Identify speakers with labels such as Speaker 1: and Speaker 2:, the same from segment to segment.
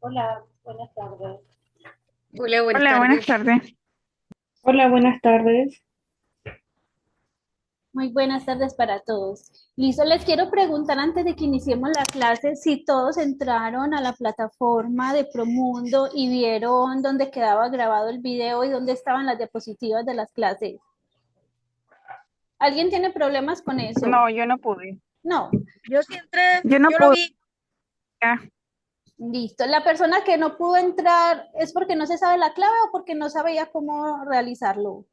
Speaker 1: Hola, buenas tardes.
Speaker 2: Hola, buenas
Speaker 3: Hola, buenas
Speaker 2: tardes.
Speaker 3: tardes.
Speaker 1: Hola, buenas tardes.
Speaker 4: Muy buenas tardes para todos. Listo, les quiero preguntar antes de que iniciemos la clase si todos entraron a la plataforma de Promundo y vieron dónde quedaba grabado el video y dónde estaban las diapositivas de las clases. ¿Alguien tiene problemas con eso?
Speaker 3: No, yo no pude.
Speaker 4: No.
Speaker 2: Yo sí entré,
Speaker 3: Yo no
Speaker 2: yo lo
Speaker 3: pude.
Speaker 2: vi.
Speaker 4: Listo. La persona que no pudo entrar es porque no se sabe la clave o porque no sabía cómo realizarlo.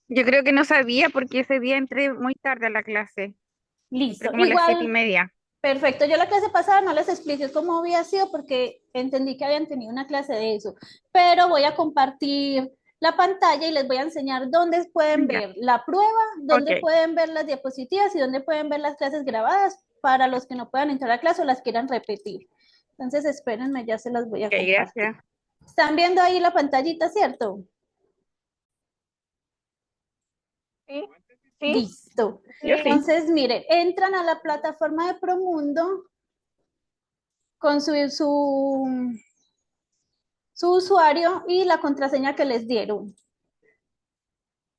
Speaker 3: Yo creo que no sabía porque ese día entré muy tarde a la clase. Entré
Speaker 4: Listo.
Speaker 3: como a las siete y
Speaker 4: Igual,
Speaker 3: media.
Speaker 4: perfecto. Yo la clase pasada no les expliqué cómo había sido porque entendí que habían tenido una clase de eso, pero voy a compartir la pantalla y les voy a enseñar dónde pueden
Speaker 3: Ya,
Speaker 4: ver la prueba,
Speaker 3: ok.
Speaker 4: dónde pueden ver las diapositivas y dónde pueden ver las clases grabadas para los que no puedan entrar a clase o las quieran repetir. Entonces, espérenme, ya se las voy a
Speaker 3: Ok,
Speaker 4: compartir.
Speaker 3: gracias.
Speaker 4: ¿Están viendo ahí la pantallita, cierto?
Speaker 3: ¿Sí? ¿Sí?
Speaker 4: Listo.
Speaker 3: Yo sí.
Speaker 4: Entonces, miren, entran a la plataforma de Promundo con su usuario y la contraseña que les dieron,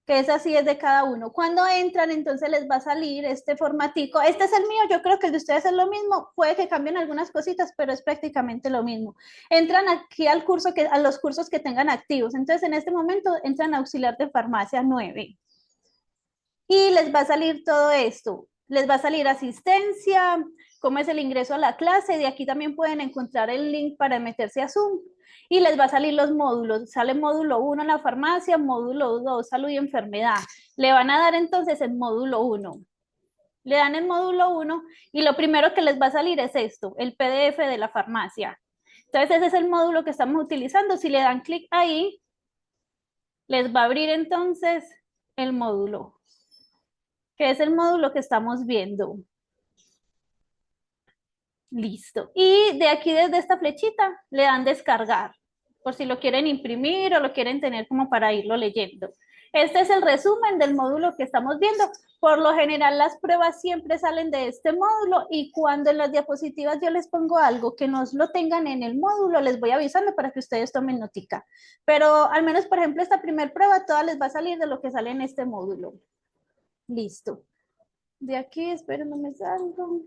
Speaker 4: que es así es de cada uno. Cuando entran, entonces les va a salir este formatico. Este es el mío, yo creo que el de ustedes es lo mismo. Puede que cambien algunas cositas, pero es prácticamente lo mismo. Entran aquí al curso a los cursos que tengan activos. Entonces, en este momento entran a auxiliar de farmacia 9 y les va a salir todo esto. Les va a salir asistencia, cómo es el ingreso a la clase. De aquí también pueden encontrar el link para meterse a Zoom. Y les va a salir los módulos. Sale módulo 1 en la farmacia, módulo 2 salud y enfermedad. Le van a dar entonces el módulo 1. Le dan el módulo 1 y lo primero que les va a salir es esto, el PDF de la farmacia. Entonces ese es el módulo que estamos utilizando. Si le dan clic ahí, les va a abrir entonces el módulo, que es el módulo que estamos viendo. Listo. Y de aquí desde esta flechita le dan descargar, por si lo quieren imprimir o lo quieren tener como para irlo leyendo. Este es el resumen del módulo que estamos viendo. Por lo general las pruebas siempre salen de este módulo y cuando en las diapositivas yo les pongo algo que no lo tengan en el módulo, les voy avisando para que ustedes tomen notica. Pero al menos, por ejemplo, esta primera prueba, toda les va a salir de lo que sale en este módulo. Listo. De aquí, espero no me salgo.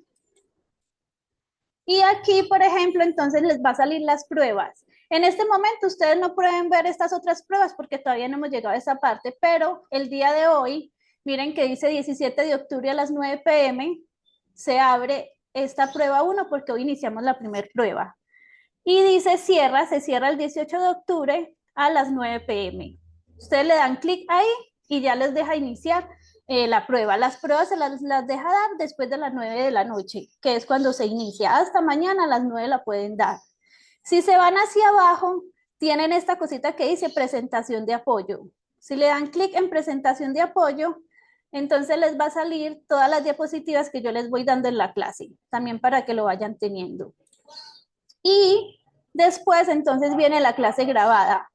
Speaker 4: Y aquí, por ejemplo, entonces les va a salir las pruebas. En este momento ustedes no pueden ver estas otras pruebas porque todavía no hemos llegado a esa parte, pero el día de hoy, miren que dice 17 de octubre a las 9 p.m., se abre esta prueba 1 porque hoy iniciamos la primera prueba. Y dice se cierra el 18 de octubre a las 9 p.m. Ustedes le dan clic ahí y ya les deja iniciar la prueba. Las pruebas se las deja dar después de las 9 de la noche, que es cuando se inicia. Hasta mañana a las 9 la pueden dar. Si se van hacia abajo, tienen esta cosita que dice presentación de apoyo. Si le dan clic en presentación de apoyo, entonces les va a salir todas las diapositivas que yo les voy dando en la clase, también para que lo vayan teniendo. Y después entonces viene la clase grabada.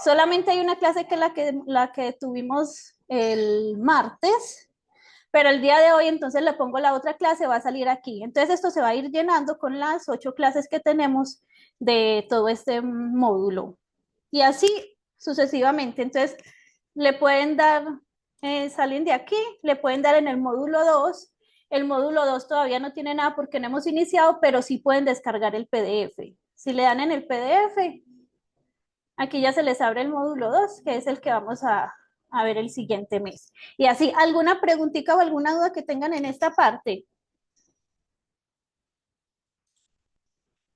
Speaker 4: Solamente hay una clase que es la que tuvimos el martes, pero el día de hoy entonces le pongo la otra clase, va a salir aquí. Entonces esto se va a ir llenando con las 8 clases que tenemos de todo este módulo. Y así sucesivamente. Entonces le pueden dar, salen de aquí, le pueden dar en el módulo 2. El módulo 2 todavía no tiene nada porque no hemos iniciado, pero sí pueden descargar el PDF. Si le dan en el PDF, aquí ya se les abre el módulo 2, que es el que vamos a ver el siguiente mes. Y así, ¿alguna preguntita o alguna duda que tengan en esta parte?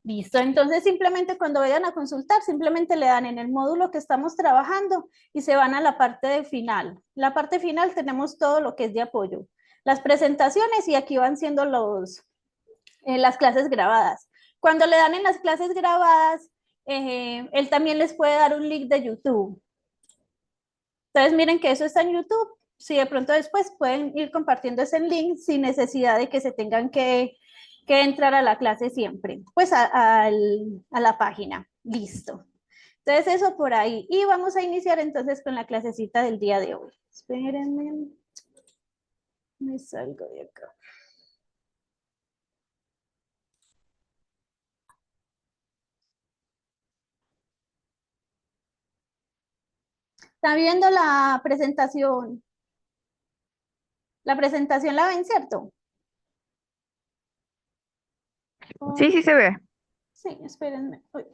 Speaker 4: Listo, entonces simplemente cuando vayan a consultar, simplemente le dan en el módulo que estamos trabajando y se van a la parte de final. La parte final tenemos todo lo que es de apoyo, las presentaciones y aquí van siendo las clases grabadas. Cuando le dan en las clases grabadas, él también les puede dar un link de YouTube. Entonces miren que eso está en YouTube. Si de pronto después pueden ir compartiendo ese link sin necesidad de que se tengan que entrar a la clase siempre, pues a la página. Listo. Entonces eso por ahí. Y vamos a iniciar entonces con la clasecita del día de hoy. Espérenme, me salgo de acá. ¿Está viendo la presentación? La presentación la ven, ¿cierto?
Speaker 3: Sí, sí se ve.
Speaker 4: Sí, espérenme. Uy.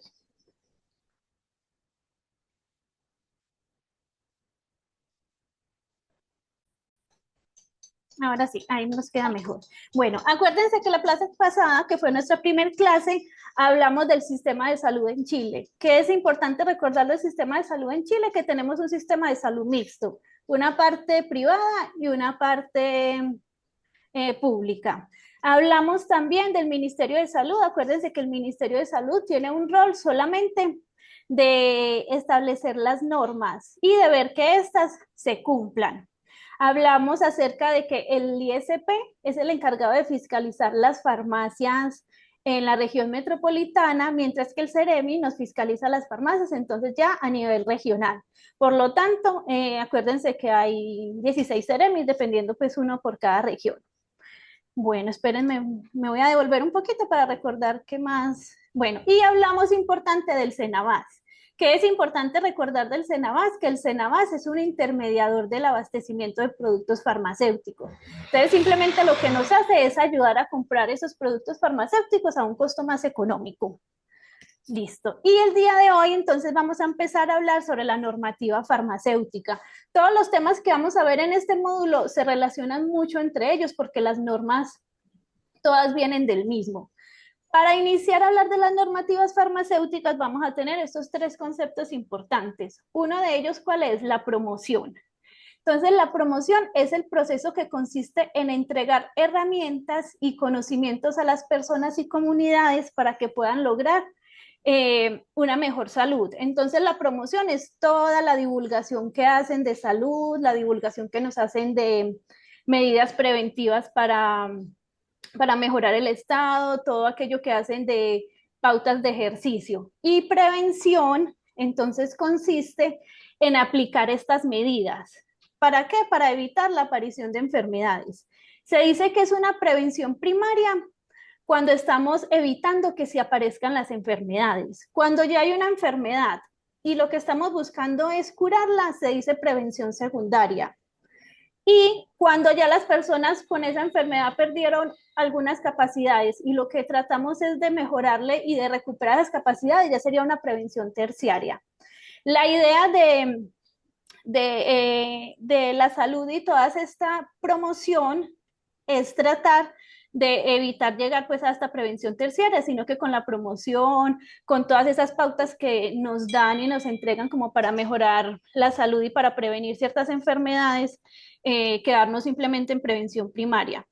Speaker 4: Ahora sí, ahí nos queda mejor. Bueno, acuérdense que la clase pasada, que fue nuestra primera clase, hablamos del sistema de salud en Chile. ¿Qué es importante recordar del sistema de salud en Chile? Que tenemos un sistema de salud mixto, una parte privada y una parte pública. Hablamos también del Ministerio de Salud. Acuérdense que el Ministerio de Salud tiene un rol solamente de establecer las normas y de ver que éstas se cumplan. Hablamos acerca de que el ISP es el encargado de fiscalizar las farmacias en la región metropolitana, mientras que el CEREMI nos fiscaliza las farmacias, entonces ya a nivel regional. Por lo tanto, acuérdense que hay 16 CEREMIs, dependiendo pues uno por cada región. Bueno, espérenme, me voy a devolver un poquito para recordar qué más. Bueno, y hablamos importante del Cenabas. ¿Qué es importante recordar del Cenabas? Que el Cenabas es un intermediador del abastecimiento de productos farmacéuticos. Entonces, simplemente lo que nos hace es ayudar a comprar esos productos farmacéuticos a un costo más económico. Listo. Y el día de hoy, entonces, vamos a empezar a hablar sobre la normativa farmacéutica. Todos los temas que vamos a ver en este módulo se relacionan mucho entre ellos porque las normas todas vienen del mismo. Para iniciar a hablar de las normativas farmacéuticas, vamos a tener estos tres conceptos importantes. Uno de ellos, ¿cuál es? La promoción. Entonces, la promoción es el proceso que consiste en entregar herramientas y conocimientos a las personas y comunidades para que puedan lograr una mejor salud. Entonces la promoción es toda la divulgación que hacen de salud, la divulgación que nos hacen de medidas preventivas para mejorar el estado, todo aquello que hacen de pautas de ejercicio. Y prevención, entonces, consiste en aplicar estas medidas. ¿Para qué? Para evitar la aparición de enfermedades. Se dice que es una prevención primaria cuando estamos evitando que se aparezcan las enfermedades. Cuando ya hay una enfermedad y lo que estamos buscando es curarla, se dice prevención secundaria. Y cuando ya las personas con esa enfermedad perdieron algunas capacidades y lo que tratamos es de mejorarle y de recuperar las capacidades, ya sería una prevención terciaria. La idea de la salud y toda esta promoción es tratar de evitar llegar pues a esta prevención terciaria, sino que con la promoción, con todas esas pautas que nos dan y nos entregan como para mejorar la salud y para prevenir ciertas enfermedades, quedarnos simplemente en prevención primaria.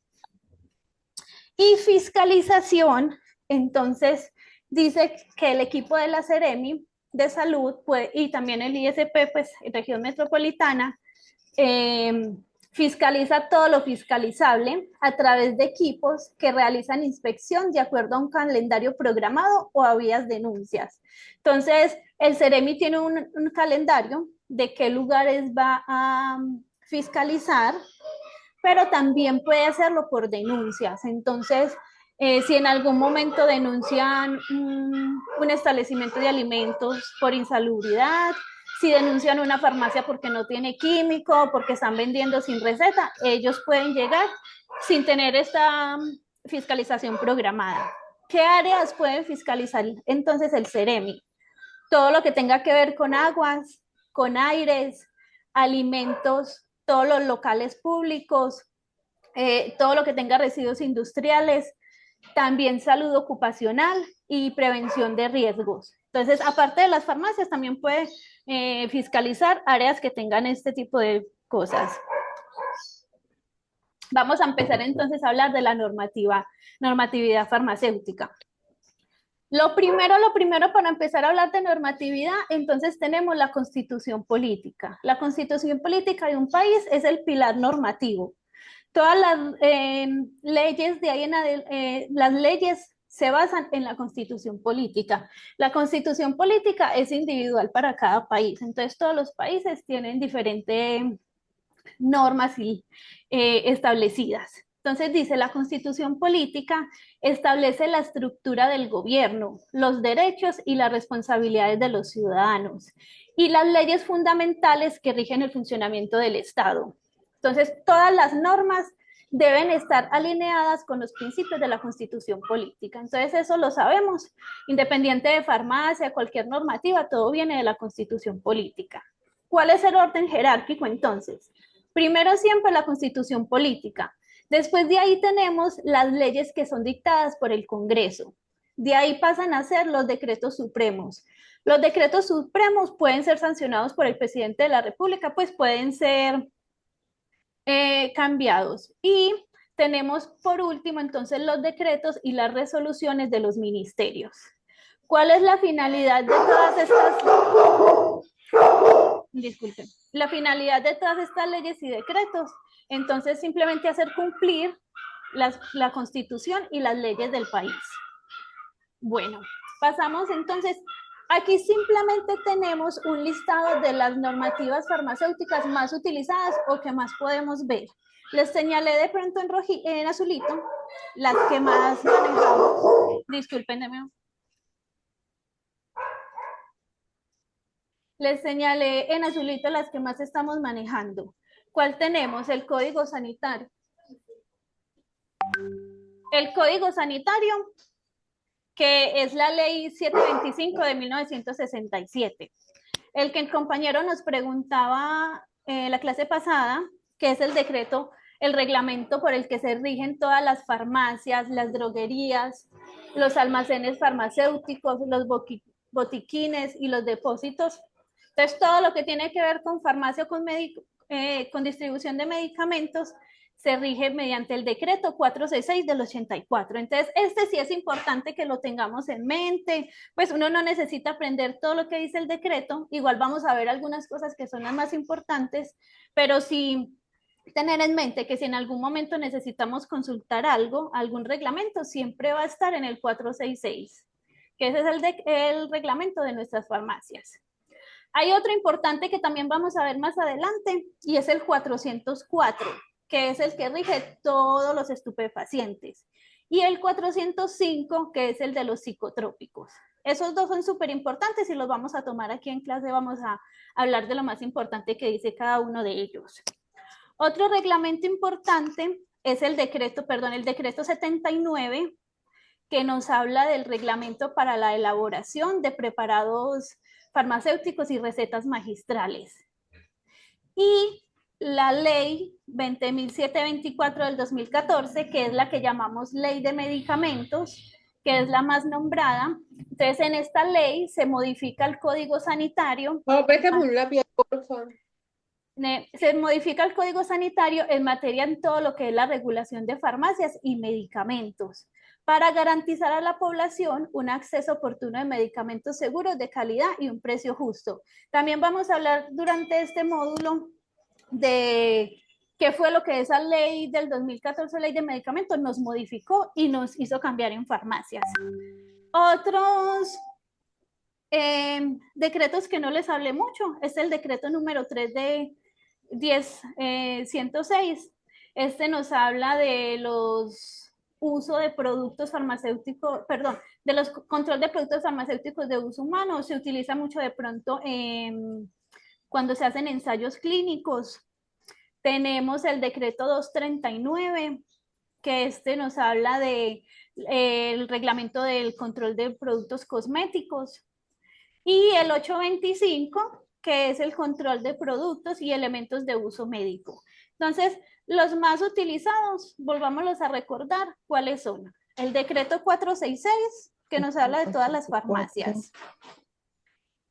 Speaker 4: Y fiscalización, entonces dice que el equipo de la CEREMI de salud y también el ISP, pues región metropolitana, fiscaliza todo lo fiscalizable a través de equipos que realizan inspección de acuerdo a un calendario programado o a vías denuncias. Entonces, el CEREMI tiene un calendario de qué lugares va a fiscalizar, pero también puede hacerlo por denuncias. Entonces, si en algún momento denuncian un establecimiento de alimentos por insalubridad, si denuncian una farmacia porque no tiene químico, porque están vendiendo sin receta, ellos pueden llegar sin tener esta fiscalización programada. ¿Qué áreas pueden fiscalizar entonces el CEREMI? Todo lo que tenga que ver con aguas, con aires, alimentos, todos los locales públicos, todo lo que tenga residuos industriales, también salud ocupacional y prevención de riesgos. Entonces, aparte de las farmacias, también puede fiscalizar áreas que tengan este tipo de cosas. Vamos a empezar entonces a hablar de la normatividad farmacéutica. Lo primero para empezar a hablar de normatividad, entonces tenemos la constitución política. La constitución política de un país es el pilar normativo. Todas las leyes de ahí las leyes se basan en la constitución política. La constitución política es individual para cada país, entonces todos los países tienen diferentes normas establecidas. Entonces dice, la Constitución política establece la estructura del gobierno, los derechos y las responsabilidades de los ciudadanos y las leyes fundamentales que rigen el funcionamiento del Estado. Entonces, todas las normas deben estar alineadas con los principios de la Constitución política. Entonces, eso lo sabemos, independiente de farmacia, cualquier normativa, todo viene de la Constitución política. ¿Cuál es el orden jerárquico entonces? Primero siempre la Constitución política. Después de ahí tenemos las leyes que son dictadas por el Congreso. De ahí pasan a ser los decretos supremos. Los decretos supremos pueden ser sancionados por el presidente de la República, pues pueden ser cambiados. Y tenemos por último entonces los decretos y las resoluciones de los ministerios. ¿Cuál es la finalidad de todas estas? Disculpen. La finalidad de todas estas leyes y decretos, entonces simplemente hacer cumplir la Constitución y las leyes del país. Bueno, pasamos entonces, aquí simplemente tenemos un listado de las normativas farmacéuticas más utilizadas o que más podemos ver. Les señalé de pronto en azulito las que más manejamos. Disculpen, les señalé en azulito las que más estamos manejando. ¿Cuál tenemos? El Código Sanitario. El Código Sanitario, que es la Ley 725 de 1967. El que el compañero nos preguntaba la clase pasada, que es el decreto, el reglamento por el que se rigen todas las farmacias, las droguerías, los almacenes farmacéuticos, los botiquines y los depósitos. Entonces, todo lo que tiene que ver con farmacia o con distribución de medicamentos se rige mediante el decreto 466 del 84. Entonces, este sí es importante que lo tengamos en mente, pues uno no necesita aprender todo lo que dice el decreto, igual vamos a ver algunas cosas que son las más importantes, pero sí tener en mente que si en algún momento necesitamos consultar algo, algún reglamento, siempre va a estar en el 466, que ese es el reglamento de nuestras farmacias. Hay otro importante que también vamos a ver más adelante y es el 404, que es el que rige todos los estupefacientes, y el 405, que es el de los psicotrópicos. Esos dos son súper importantes y los vamos a tomar aquí en clase, vamos a hablar de lo más importante que dice cada uno de ellos. Otro reglamento importante es el decreto 79, que nos habla del reglamento para la elaboración de preparados farmacéuticos y recetas magistrales. Y la ley 20.724 del 2014, que es la que llamamos ley de medicamentos, que es la más nombrada. Entonces, en esta ley se modifica el Código Sanitario.
Speaker 2: Oh, préstame un lápiz, por favor.
Speaker 4: Se modifica el Código Sanitario en materia en todo lo que es la regulación de farmacias y medicamentos, para garantizar a la población un acceso oportuno de medicamentos seguros, de calidad y un precio justo. También vamos a hablar durante este módulo de qué fue lo que esa ley del 2014, ley de medicamentos, nos modificó y nos hizo cambiar en farmacias. Otros decretos que no les hablé mucho es el decreto número 3 de 106. Este nos habla de los uso de productos farmacéuticos, de los control de productos farmacéuticos de uso humano. Se utiliza mucho de pronto cuando se hacen ensayos clínicos. Tenemos el decreto 239, que este nos habla de el reglamento del control de productos cosméticos. Y el 825, que es el control de productos y elementos de uso médico. Entonces, los más utilizados, volvámoslos a recordar, ¿cuáles son? El decreto 466, que nos habla de todas las farmacias.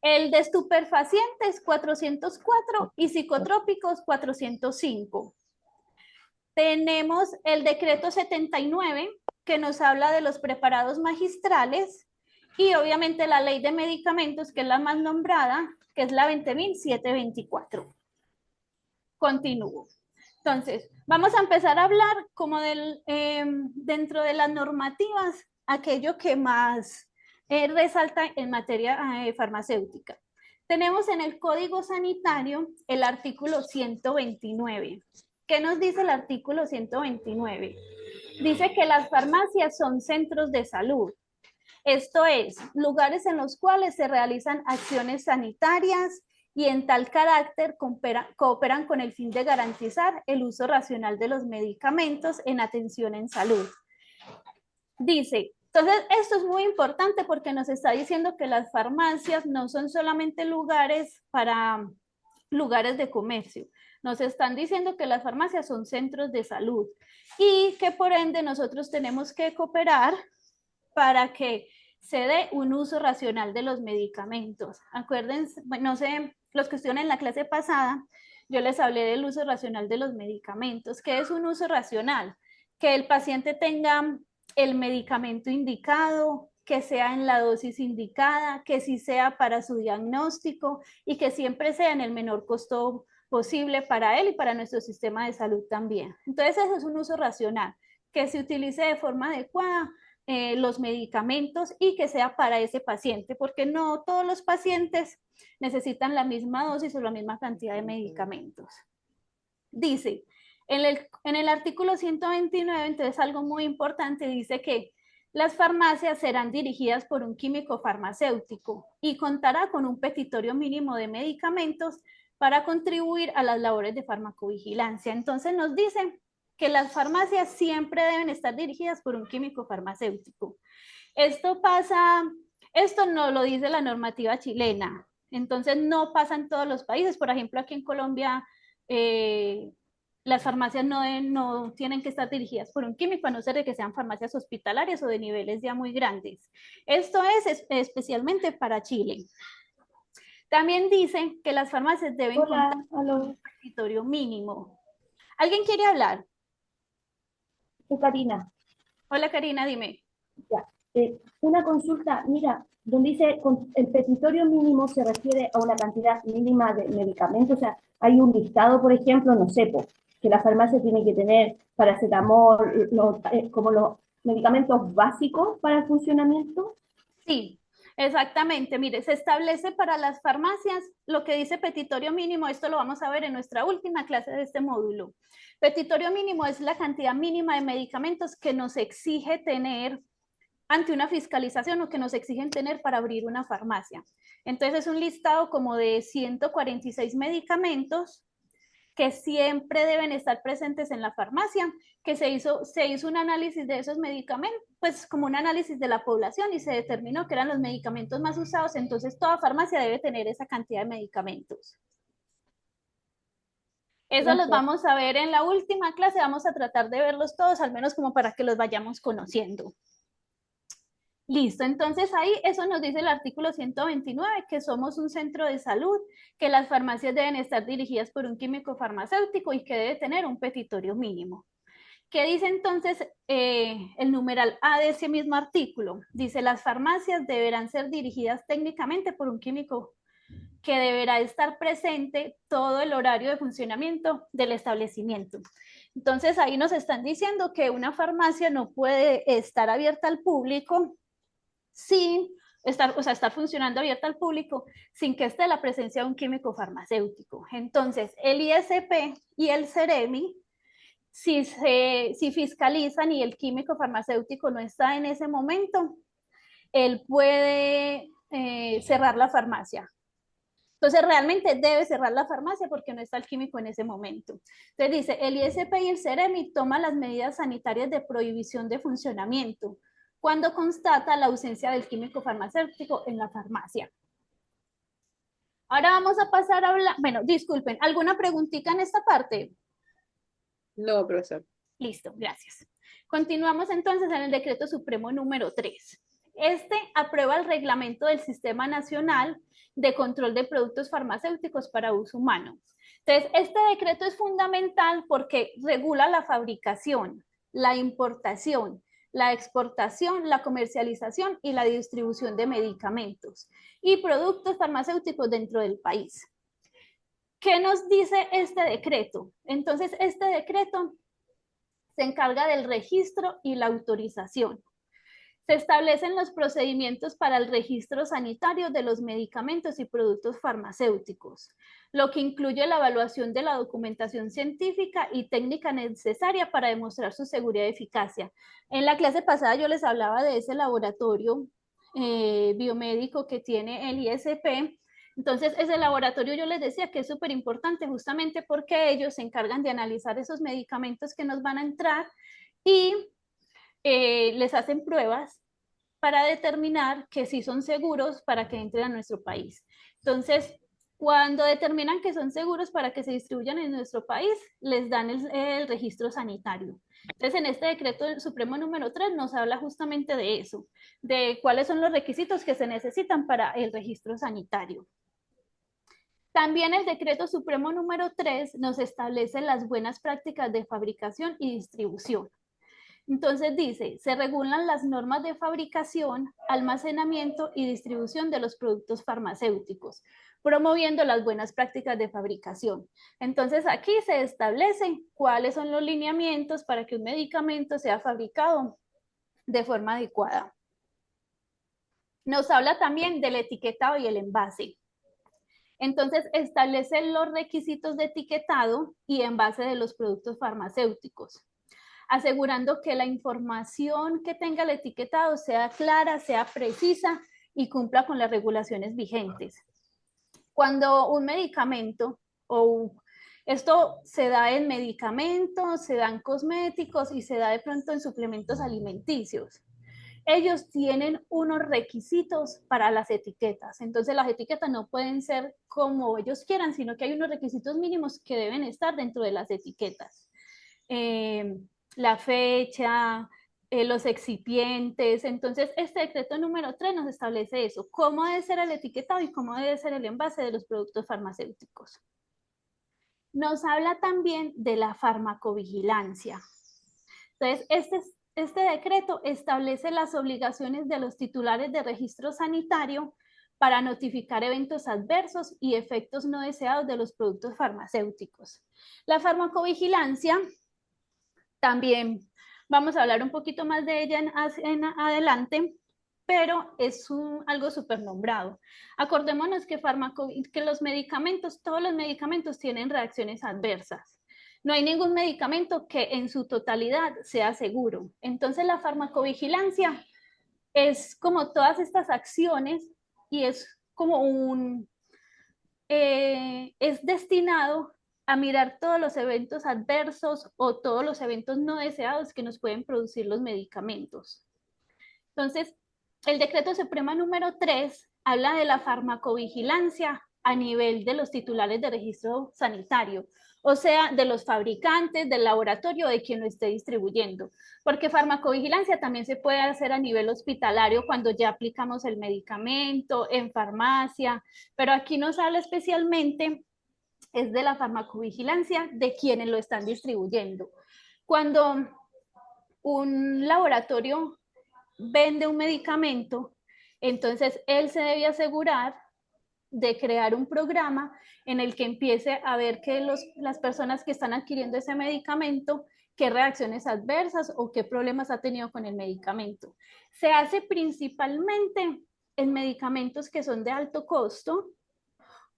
Speaker 4: El de estupefacientes, 404, y psicotrópicos, 405. Tenemos el decreto 79, que nos habla de los preparados magistrales, y obviamente la ley de medicamentos, que es la más nombrada, que es la 20.724. Continúo. Entonces, vamos a empezar a hablar como dentro de las normativas, aquello que más resalta en materia farmacéutica. Tenemos en el Código Sanitario el artículo 129. ¿Qué nos dice el artículo 129? Dice que las farmacias son centros de salud. Esto es, lugares en los cuales se realizan acciones sanitarias y en tal carácter cooperan con el fin de garantizar el uso racional de los medicamentos en atención en salud. Dice, entonces esto es muy importante porque nos está diciendo que las farmacias no son solamente lugares de comercio, nos están diciendo que las farmacias son centros de salud y que por ende nosotros tenemos que cooperar para que se dé un uso racional de los medicamentos. Acuérdense, no sé, los que estuvieron en la clase pasada, yo les hablé del uso racional de los medicamentos. ¿Qué es un uso racional? Que el paciente tenga el medicamento indicado, que sea en la dosis indicada, que sí sea para su diagnóstico y que siempre sea en el menor costo posible para él y para nuestro sistema de salud también. Entonces, eso es un uso racional, que se utilice de forma adecuada los medicamentos y que sea para ese paciente, porque no todos los pacientes necesitan la misma dosis o la misma cantidad de medicamentos. Dice, en el artículo 129, entonces algo muy importante, dice que las farmacias serán dirigidas por un químico farmacéutico y contará con un petitorio mínimo de medicamentos para contribuir a las labores de farmacovigilancia. Entonces nos dice que las farmacias siempre deben estar dirigidas por un químico farmacéutico. Esto no lo dice la normativa chilena, entonces no pasa en todos los países. Por ejemplo, aquí en Colombia, las farmacias no tienen que estar dirigidas por un químico, a no ser de que sean farmacias hospitalarias o de niveles ya muy grandes. Esto es especialmente para Chile. También dicen que las farmacias deben contar con un petitorio mínimo. ¿Alguien quiere hablar?
Speaker 5: Karina.
Speaker 4: Hola Karina, dime.
Speaker 5: Ya. Una consulta, mira, donde dice el petitorio mínimo se refiere a una cantidad mínima de medicamentos, o sea, hay un listado, por ejemplo, no sé, que la farmacia tiene que tener paracetamol, como los medicamentos básicos para el funcionamiento.
Speaker 4: Sí, exactamente. Mire, se establece para las farmacias lo que dice petitorio mínimo. Esto lo vamos a ver en nuestra última clase de este módulo. Petitorio mínimo es la cantidad mínima de medicamentos que nos exige tener ante una fiscalización o que nos exigen tener para abrir una farmacia. Entonces es un listado como de 146 medicamentos que siempre deben estar presentes en la farmacia, que se hizo un análisis de esos medicamentos, pues como un análisis de la población y se determinó que eran los medicamentos más usados, entonces toda farmacia debe tener esa cantidad de medicamentos. Eso
Speaker 5: Gracias.
Speaker 4: los vamos a ver en la última clase, vamos a tratar de verlos todos, al menos como para que los vayamos conociendo. Listo, entonces ahí eso nos dice el artículo 129, que somos un centro de salud, que las farmacias deben estar dirigidas por un químico farmacéutico y que debe tener un petitorio mínimo. ¿Qué dice entonces el numeral A de ese mismo artículo? Dice, las farmacias deberán ser dirigidas técnicamente por un químico que deberá estar presente todo el horario de funcionamiento del establecimiento. Entonces ahí nos están diciendo que una farmacia no puede estar abierta al público sin estar funcionando abierta al público sin que esté la presencia de un químico farmacéutico. Entonces, el ISP y el CEREMI, si fiscalizan y el químico farmacéutico no está en ese momento, él puede cerrar la farmacia. Entonces, realmente debe cerrar la farmacia porque no está el químico en ese momento. Entonces, dice, el ISP y el CEREMI toman las medidas sanitarias de prohibición de funcionamiento cuando constata la ausencia del químico farmacéutico en la farmacia. Ahora vamos a pasar a hablar, bueno, disculpen, ¿alguna preguntita en esta parte?
Speaker 2: No, profesor.
Speaker 4: Listo, gracias. Continuamos entonces en el decreto supremo número 3. Este aprueba el reglamento del Sistema Nacional de Control de Productos Farmacéuticos para Uso Humano. Entonces, este decreto es fundamental porque regula la fabricación, la importación, la exportación, la comercialización y la distribución de medicamentos y productos farmacéuticos dentro del país. ¿Qué nos dice este decreto? Entonces, este decreto se encarga del registro y la autorización. Se establecen los procedimientos para el registro sanitario de los medicamentos y productos farmacéuticos, lo que incluye la evaluación de la documentación científica y técnica necesaria para demostrar su seguridad y eficacia. En la clase pasada yo les hablaba de ese laboratorio biomédico que tiene el ISP. Entonces, ese laboratorio yo les decía que es súper importante justamente porque ellos se encargan de analizar esos medicamentos que nos van a entrar y les hacen pruebas para determinar que sí son seguros para que entren a nuestro país. Entonces, cuando determinan que son seguros para que se distribuyan en nuestro país, les dan el registro sanitario. Entonces, en este decreto supremo número 3 nos habla justamente de eso, de cuáles son los requisitos que se necesitan para el registro sanitario. También el decreto supremo número 3 nos establece las buenas prácticas de fabricación y distribución. Entonces dice, se regulan las normas de fabricación, almacenamiento y distribución de los productos farmacéuticos, promoviendo las buenas prácticas de fabricación. Entonces aquí se establecen cuáles son los lineamientos para que un medicamento sea fabricado de forma adecuada. Nos habla también del etiquetado y el envase. Entonces establece los requisitos de etiquetado y envase de los productos farmacéuticos, asegurando que la información que tenga el etiquetado sea clara, sea precisa y cumpla con las regulaciones vigentes. Cuando un medicamento, o esto se da en medicamentos, se da en cosméticos y se da de pronto en suplementos alimenticios, ellos tienen unos requisitos para las etiquetas. Entonces las etiquetas no pueden ser como ellos quieran, sino que hay unos requisitos mínimos que deben estar dentro de las etiquetas. La fecha, los excipientes. Entonces, este decreto número 3 nos establece eso, cómo debe ser el etiquetado y cómo debe ser el envase de los productos farmacéuticos. Nos habla también de la farmacovigilancia. Entonces, este decreto establece las obligaciones de los titulares de registro sanitario para notificar eventos adversos y efectos no deseados de los productos farmacéuticos. La farmacovigilancia también vamos a hablar un poquito más de ella en adelante, pero es algo súper nombrado. Acordémonos que los medicamentos, todos los medicamentos tienen reacciones adversas. No hay ningún medicamento que en su totalidad sea seguro. Entonces la farmacovigilancia es como todas estas acciones y es como es destinado a mirar todos los eventos adversos o todos los eventos no deseados que nos pueden producir los medicamentos. Entonces, el decreto supremo número 3 habla de la farmacovigilancia a nivel de los titulares de registro sanitario, o sea, de los fabricantes, del laboratorio, de quien lo esté distribuyendo, porque farmacovigilancia también se puede hacer a nivel hospitalario cuando ya aplicamos el medicamento, en farmacia, pero aquí nos habla especialmente es de la farmacovigilancia de quienes lo están distribuyendo. Cuando un laboratorio vende un medicamento, entonces él se debe asegurar de crear un programa en el que empiece a ver que las personas que están adquiriendo ese medicamento, qué reacciones adversas o qué problemas ha tenido con el medicamento. Se hace principalmente en medicamentos que son de alto costo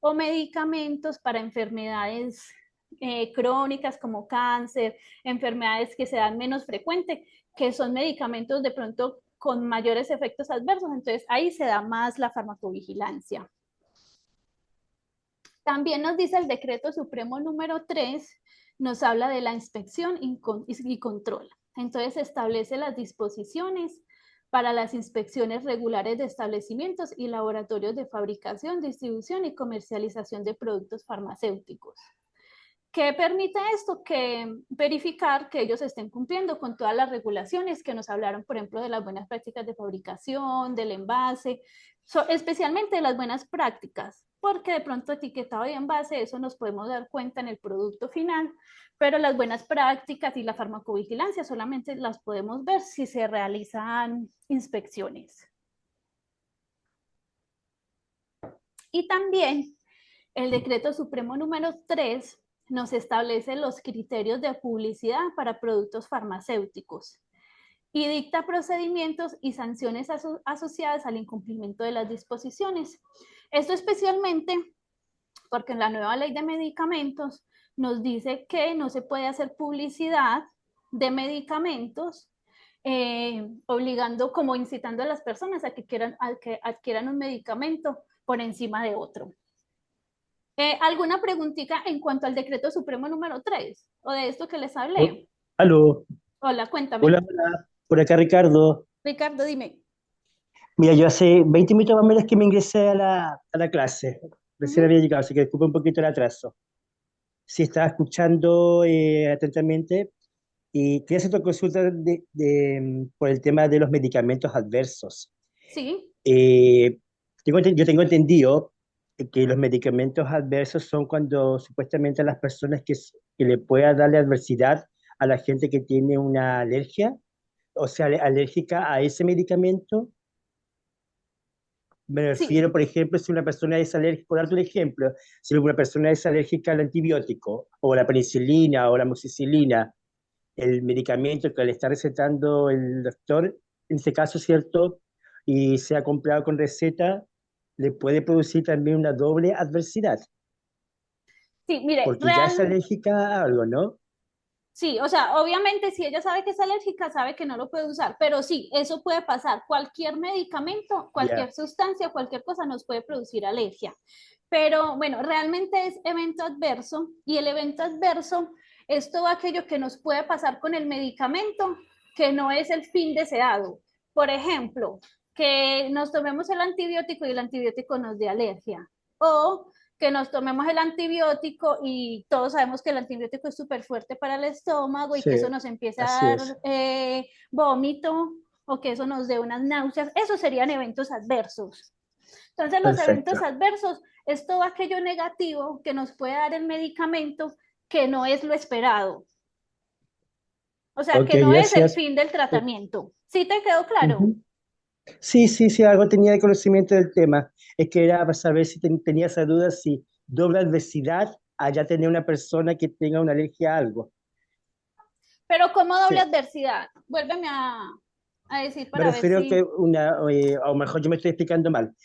Speaker 4: o medicamentos para enfermedades crónicas como cáncer, enfermedades que se dan menos frecuente, que son medicamentos de pronto con mayores efectos adversos, entonces ahí se da más la farmacovigilancia. También nos dice el decreto supremo número 3, nos habla de la inspección y control. Entonces establece las disposiciones para las inspecciones regulares de establecimientos y laboratorios de fabricación, distribución y comercialización de productos farmacéuticos. ¿Qué permite esto? Que verificar que ellos estén cumpliendo con todas las regulaciones que nos hablaron, por ejemplo, de las buenas prácticas de fabricación, del envase, especialmente de las buenas prácticas, porque de pronto etiquetado y envase, eso nos podemos dar cuenta en el producto final, pero las buenas prácticas y la farmacovigilancia solamente las podemos ver si se realizan inspecciones. Y también el decreto supremo número 3 nos establece los criterios de publicidad para productos farmacéuticos. y dicta procedimientos y sanciones asociadas al incumplimiento de las disposiciones. Esto especialmente porque en la nueva ley de medicamentos nos dice que no se puede hacer publicidad de medicamentos, obligando, como incitando a las personas a que adquieran un medicamento por encima de otro. ¿Alguna preguntita en cuanto al decreto supremo número 3 o de esto que les hablé?
Speaker 6: Aló,
Speaker 4: Hola, cuéntame.
Speaker 6: hola, hola, por acá Ricardo.
Speaker 4: Ricardo, dime.
Speaker 6: Mira, yo hace 20 minutos más o menos que me ingresé a la clase. Recién había llegado, así que disculpa un poquito el atraso. Sí, estaba escuchando atentamente y quería hacer tu consulta por el tema de los medicamentos adversos.
Speaker 4: Sí,
Speaker 6: Eh, yo tengo entendido que los medicamentos adversos son cuando supuestamente a las personas que le pueda darle adversidad a la gente que tiene una alergia, o sea, alérgica a ese medicamento. Me
Speaker 4: sí.
Speaker 6: refiero, por ejemplo, si una persona es alérgica, por darte un ejemplo, si una persona es alérgica al antibiótico, o la penicilina, o la amoxicilina, el medicamento que le está recetando el doctor, en este caso, ¿cierto? Y se ha comprado con receta, le puede producir también una doble adversidad,
Speaker 4: Sí, mire,
Speaker 6: porque ya es alérgica a algo, ¿no?
Speaker 4: sí, o sea, obviamente si ella sabe que es alérgica, sabe que no lo puede usar, pero sí, eso puede pasar. Cualquier medicamento,
Speaker 6: Ya,
Speaker 4: cualquier sustancia, cualquier cosa nos puede producir alergia. Pero bueno, realmente es evento adverso y el evento adverso es todo aquello que nos puede pasar con el medicamento que no es el fin deseado. Por ejemplo, que nos tomemos el antibiótico y el antibiótico nos dé alergia. O que nos tomemos el antibiótico y todos sabemos que el antibiótico es súper fuerte para el estómago y
Speaker 6: sí,
Speaker 4: que eso nos empiece a
Speaker 6: así
Speaker 4: dar
Speaker 6: es.
Speaker 4: vómito o que eso nos dé unas náuseas. Esos serían eventos adversos. Entonces, los eventos
Speaker 6: Perfecto.
Speaker 4: adversos es todo aquello negativo que nos puede dar el medicamento que no es lo esperado. O sea,
Speaker 6: Ok,
Speaker 4: que no es el
Speaker 6: gracias.
Speaker 4: fin del tratamiento. ¿Sí te quedó claro?
Speaker 6: Ujú. Sí, sí, sí, algo tenía de conocimiento del tema. Es que era para saber si tenía esa duda, si doble adversidad allá tener una persona que tenga una alergia a algo.
Speaker 4: Pero como doble
Speaker 6: Sí,
Speaker 4: adversidad, vuélveme a decir
Speaker 6: me
Speaker 4: para ver
Speaker 6: refiero a que
Speaker 4: si...
Speaker 6: a lo mejor yo me estoy explicando mal.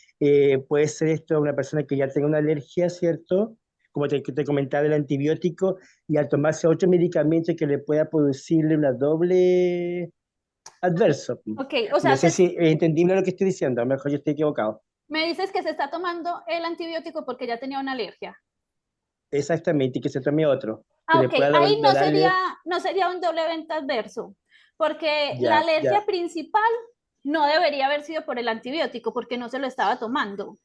Speaker 6: Puede ser esto una persona que ya tenga una alergia, ¿cierto? Como te comentaba del antibiótico, y al tomarse otro medicamento que le pueda producirle una doble adverso.
Speaker 4: Ok, o
Speaker 6: No
Speaker 4: sea,
Speaker 6: sé si entendí lo que estoy diciendo, a lo mejor yo estoy equivocado.
Speaker 4: me dices que se está tomando el antibiótico porque ya tenía una alergia.
Speaker 6: Exactamente, y que se tome otro, que
Speaker 4: Ah,
Speaker 6: le
Speaker 4: ok,
Speaker 6: pueda
Speaker 4: ahí
Speaker 6: darle,
Speaker 4: no sería un doble evento adverso, porque la
Speaker 6: ya,
Speaker 4: alergia
Speaker 6: ya.
Speaker 4: principal no debería haber sido por el antibiótico, porque no se lo estaba tomando.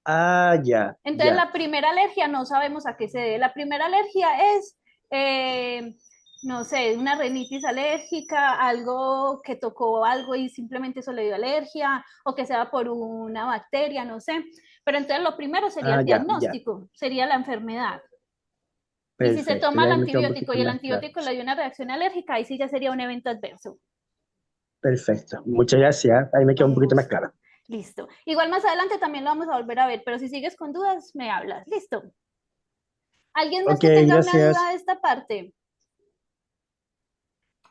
Speaker 6: Ah, ya,
Speaker 4: Entonces,
Speaker 6: ya.
Speaker 4: la primera alergia no sabemos a qué se debe. La primera alergia es, eh, no sé, una rinitis alérgica, algo que tocó algo y simplemente eso le dio alergia, o que sea por una bacteria, no sé. Pero entonces lo primero sería
Speaker 6: Ah,
Speaker 4: el
Speaker 6: ya, ya.
Speaker 4: diagnóstico, sería la enfermedad. Y si se
Speaker 6: Perfecto,
Speaker 4: toma el
Speaker 6: ya me queda un
Speaker 4: antibiótico
Speaker 6: poquito
Speaker 4: y el
Speaker 6: más claro.
Speaker 4: antibiótico le dio una reacción alérgica, ahí sí ya sería un evento adverso.
Speaker 6: Perfecto, muchas gracias. Ahí me queda un
Speaker 4: Con
Speaker 6: poquito más
Speaker 4: gusto.
Speaker 6: claro.
Speaker 4: Listo. Igual más adelante también lo vamos a volver a ver, pero si sigues con dudas, me hablas. Listo. ¿Alguien más
Speaker 6: Ok,
Speaker 4: que tenga una duda
Speaker 6: gracias.
Speaker 4: de esta parte?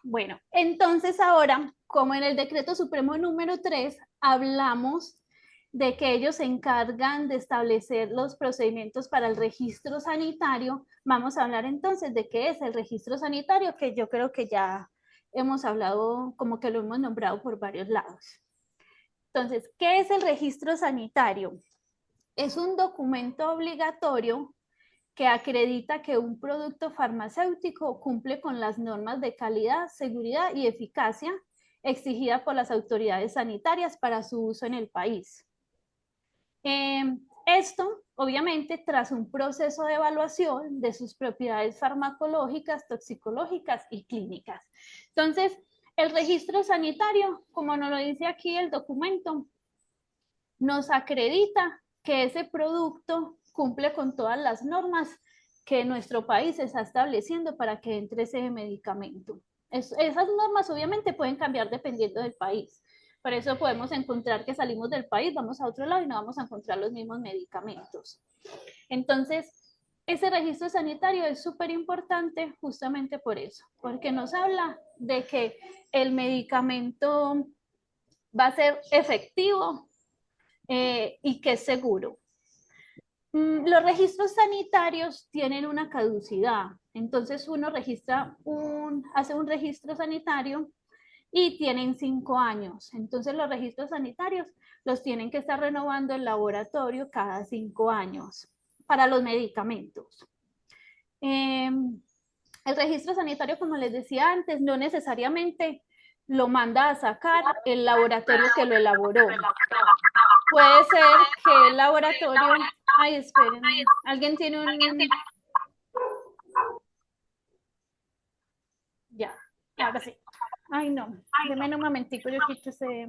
Speaker 4: Bueno, entonces ahora, como en el decreto supremo número 3 hablamos de que ellos se encargan de establecer los procedimientos para el registro sanitario, vamos a hablar entonces de qué es el registro sanitario, que yo creo que ya hemos hablado, como que lo hemos nombrado por varios lados. Entonces, ¿qué es el registro sanitario? Es un documento obligatorio que acredita que un producto farmacéutico cumple con las normas de calidad, seguridad y eficacia exigida por las autoridades sanitarias para su uso en el país. Esto, obviamente, tras un proceso de evaluación de sus propiedades farmacológicas, toxicológicas y clínicas. Entonces, el registro sanitario, como nos lo dice aquí el documento, nos acredita que ese producto cumple con todas las normas que nuestro país está estableciendo para que entre ese medicamento. Esas normas obviamente pueden cambiar dependiendo del país. Por eso podemos encontrar que salimos del país, vamos a otro lado y no vamos a encontrar los mismos medicamentos. Entonces, Ese registro sanitario es súper importante justamente por eso, porque nos habla de que el medicamento va a ser efectivo y que es seguro. Los registros sanitarios tienen una caducidad, entonces uno hace un registro sanitario y tienen 5 años. Entonces los registros sanitarios los tienen que estar renovando el laboratorio cada 5 años para los medicamentos. El registro sanitario, como les decía antes, no necesariamente lo manda a sacar el laboratorio que lo elaboró. Puede ser que el laboratorio... Ay, esperen, alguien tiene un... Ya, ahora sí. Ay, no, déme un momentico, yo quito ese...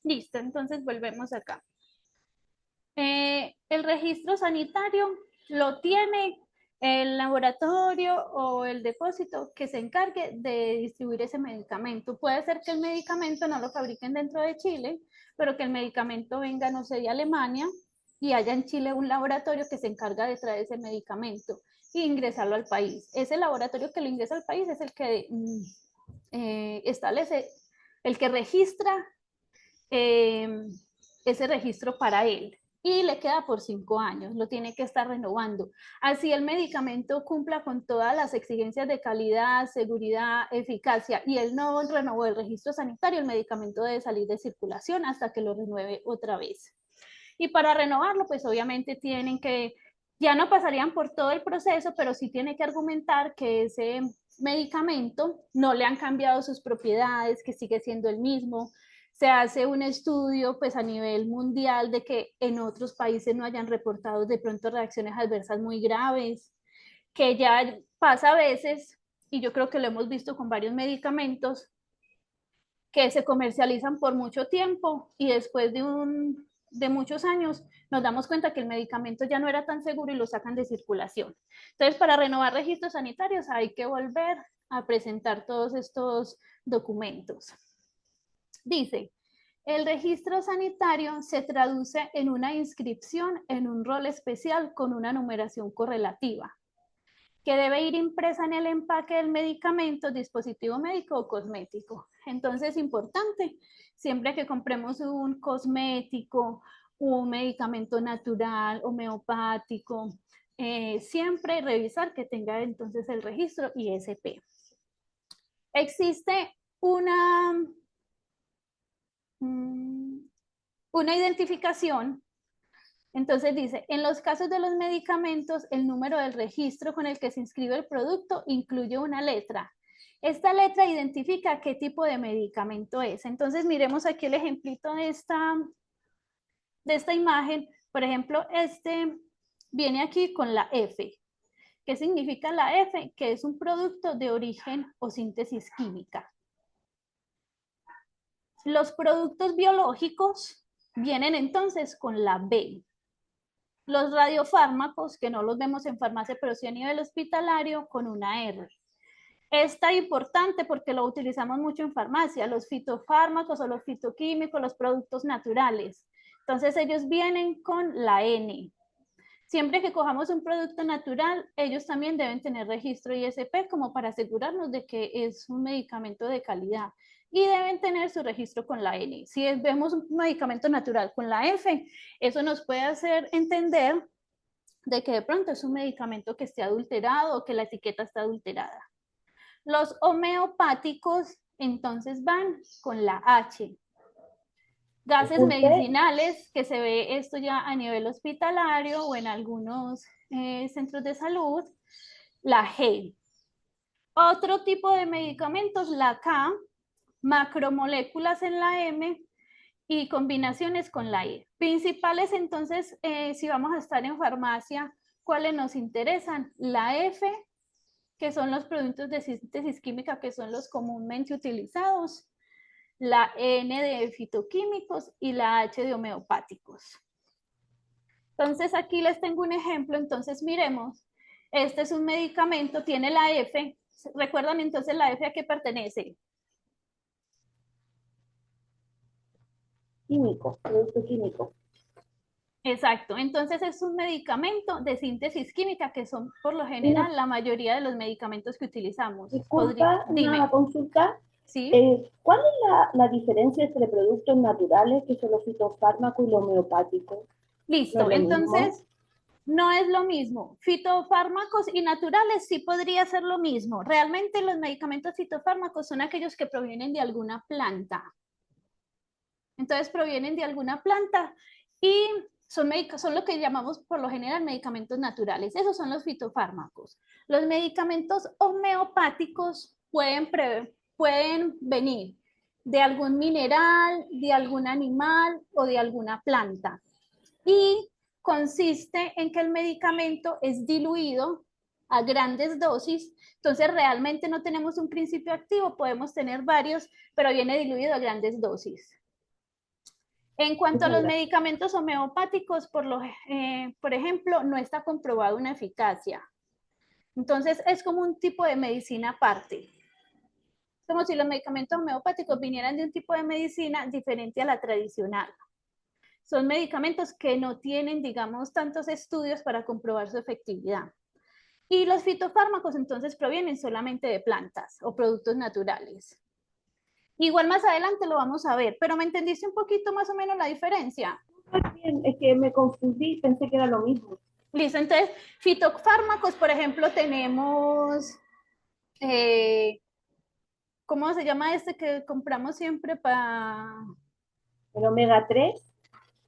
Speaker 4: Listo, entonces volvemos acá. El registro sanitario lo tiene el laboratorio o el depósito que se encargue de distribuir ese medicamento. Puede ser que el medicamento no lo fabriquen dentro de Chile, pero que el medicamento venga, no sé, de Alemania y haya en Chile un laboratorio que se encarga de traer ese medicamento e ingresarlo al país. Ese laboratorio que lo ingresa al país es el que establece, el que registra ese registro para él y le queda por 5 años, lo tiene que estar renovando. Así el medicamento cumpla con todas las exigencias de calidad, seguridad, eficacia y él no renovó el registro sanitario, el medicamento debe salir de circulación hasta que lo renueve otra vez. Y para renovarlo, pues obviamente tienen que, ya no pasarían por todo el proceso, pero sí tiene que argumentar que ese medicamento no le han cambiado sus propiedades, que sigue siendo el mismo. Se hace un estudio pues a nivel mundial de que en otros países no hayan reportado de pronto reacciones adversas muy graves, que ya pasa a veces, y yo creo que lo hemos visto con varios medicamentos, que se comercializan por mucho tiempo y después de muchos años nos damos cuenta que el medicamento ya no era tan seguro y lo sacan de circulación. Entonces, para renovar registros sanitarios hay que volver a presentar todos estos documentos. Dice, el registro sanitario se traduce en una inscripción en un rol especial con una numeración correlativa, que debe ir impresa en el empaque del medicamento, dispositivo médico o cosmético. Entonces es importante, siempre que compremos un cosmético, un medicamento natural, homeopático, siempre revisar que tenga entonces el registro ISP. Existe una identificación. Entonces dice, en los casos de los medicamentos, el número del registro con el que se inscribe el producto incluye una letra. Esta letra identifica qué tipo de medicamento es. Entonces miremos aquí el ejemplito de esta imagen. Por ejemplo, este viene aquí con la F. ¿Qué significa la F? Que es un producto de origen o síntesis química. Los productos biológicos vienen entonces con la B. Los radiofármacos, que no los vemos en farmacia, pero sí a nivel hospitalario, con una R. Está importante porque lo utilizamos mucho en farmacia, los fitofármacos o los fitoquímicos, los productos naturales. Entonces ellos vienen con la N. Siempre que cojamos un producto natural, ellos también deben tener registro ISP como para asegurarnos de que es un medicamento de calidad. Y deben tener su registro con la N. Si vemos un medicamento natural con la F, eso nos puede hacer entender de que de pronto es un medicamento que esté adulterado o que la etiqueta está adulterada. Los homeopáticos entonces van con la H. Gases medicinales, que se ve esto ya a nivel hospitalario o en algunos centros de salud, la G. Otro tipo de medicamentos, la K, macromoléculas en la M y combinaciones con la E. Principales entonces, si vamos a estar en farmacia, ¿cuáles nos interesan? La F, que son los productos de síntesis química que son los comúnmente utilizados, la N de fitoquímicos y la H de homeopáticos. Entonces aquí les tengo un ejemplo, entonces miremos. Este es un medicamento, tiene la F. ¿Recuerdan entonces la F a qué pertenece?
Speaker 5: Químico, producto químico.
Speaker 4: Exacto, entonces es un medicamento de síntesis química que son por lo
Speaker 5: Una,
Speaker 4: general la mayoría de los medicamentos que utilizamos.
Speaker 5: disculpa, una
Speaker 4: Dime,
Speaker 5: consulta.
Speaker 4: ¿sí?
Speaker 5: ¿Cuál es la diferencia entre productos naturales, que son los fitofármacos, y los homeopáticos? ¿No es
Speaker 4: Listo,
Speaker 5: lo mismo?
Speaker 4: entonces no es lo mismo. Fitofármacos y naturales sí podría ser lo mismo. Realmente los medicamentos fitofármacos son aquellos que provienen de alguna planta. Entonces provienen de alguna planta y son lo que llamamos por lo general medicamentos naturales. Esos son los fitofármacos. Los medicamentos homeopáticos pueden venir de algún mineral, de algún animal o de alguna planta. Y consiste en que el medicamento es diluido a grandes dosis, entonces realmente no tenemos un principio activo, podemos tener varios, pero viene diluido a grandes dosis. En cuanto a los medicamentos homeopáticos, por ejemplo, no está comprobada una eficacia. Entonces, es como un tipo de medicina aparte. Como si los medicamentos homeopáticos vinieran de un tipo de medicina diferente a la tradicional. Son medicamentos que no tienen, digamos, tantos estudios para comprobar su efectividad. Y los fitofármacos entonces provienen solamente de plantas o productos naturales. Igual más adelante lo vamos a ver, pero ¿me entendiste un poquito más o menos la diferencia?
Speaker 5: Bien, es que me confundí, pensé que era lo mismo.
Speaker 4: Listo, entonces, fitofármacos, por ejemplo, tenemos, ¿cómo se llama este que compramos siempre para...?
Speaker 5: El omega 3, ese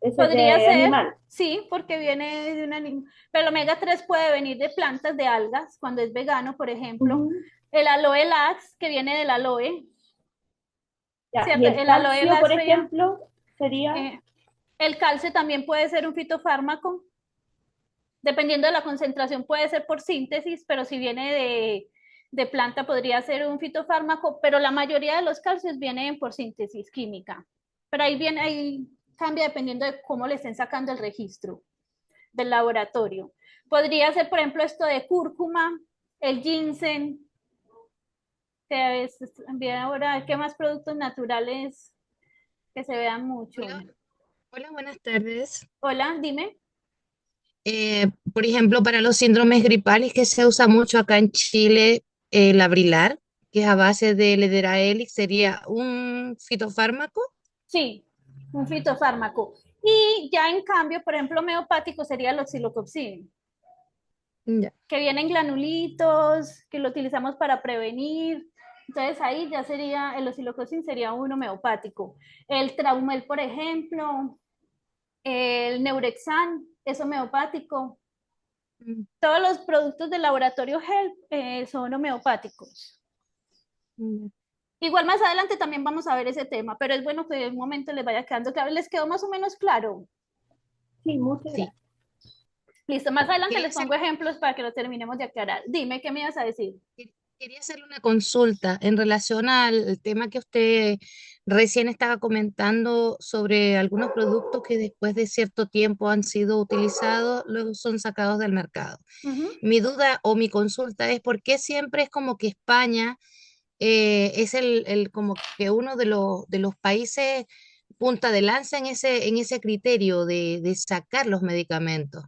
Speaker 5: es
Speaker 4: Podría
Speaker 5: de
Speaker 4: ser,
Speaker 5: animal.
Speaker 4: sí, porque viene de un animal, pero el omega 3 puede venir de plantas, de algas, cuando es vegano, por ejemplo. El aloe lax, que viene del aloe,
Speaker 5: Ya, y
Speaker 4: ¿cierto?
Speaker 5: el
Speaker 4: El aloe
Speaker 5: calcio, por
Speaker 4: lax sería,
Speaker 5: ejemplo, sería,
Speaker 4: el calcio también puede ser un fitofármaco, dependiendo de la concentración puede ser por síntesis, pero si viene de planta podría ser un fitofármaco, pero la mayoría de los calcios vienen por síntesis química. Pero ahí cambia dependiendo de cómo le estén sacando el registro del laboratorio. Podría ser, por ejemplo, esto de cúrcuma, el ginseng, que es bien ahora, ¿qué más productos naturales que se vean mucho?
Speaker 7: Hola, hola, buenas tardes.
Speaker 4: Hola, dime.
Speaker 7: Por ejemplo, para los síndromes gripales que se usa mucho acá en Chile, el Abrilar, que es a base de Lederaelix, sería un fitofármaco.
Speaker 4: Sí, un fitofármaco. Y ya en cambio, por ejemplo, homeopático sería el oxilocopsin,
Speaker 7: Ya.
Speaker 4: que vienen granulitos, que lo utilizamos para prevenir. Entonces ahí ya sería, el oxilocopsin sería un homeopático. El Traumel, por ejemplo, el Neurexan es homeopático.
Speaker 7: Mm,
Speaker 4: Todos los productos del laboratorio Help son homeopáticos.
Speaker 7: ya.
Speaker 4: Igual más adelante también vamos a ver ese tema, pero es bueno que de un momento les vaya quedando claro. ¿Les quedó más o menos claro?
Speaker 5: sí, muchas
Speaker 7: Sí.
Speaker 5: gracias.
Speaker 4: Listo, más adelante
Speaker 7: Quería
Speaker 4: les
Speaker 7: hacer,
Speaker 4: pongo ejemplos para que lo terminemos de aclarar. Dime, ¿qué me ibas a decir?
Speaker 7: quería hacerle una consulta en relación al tema que usted recién estaba comentando sobre algunos productos que después de cierto tiempo han sido utilizados, luego son sacados del mercado. Mi duda o mi consulta es por qué siempre es como que España es como que uno de los países punta de lanza en ese criterio de sacar los medicamentos.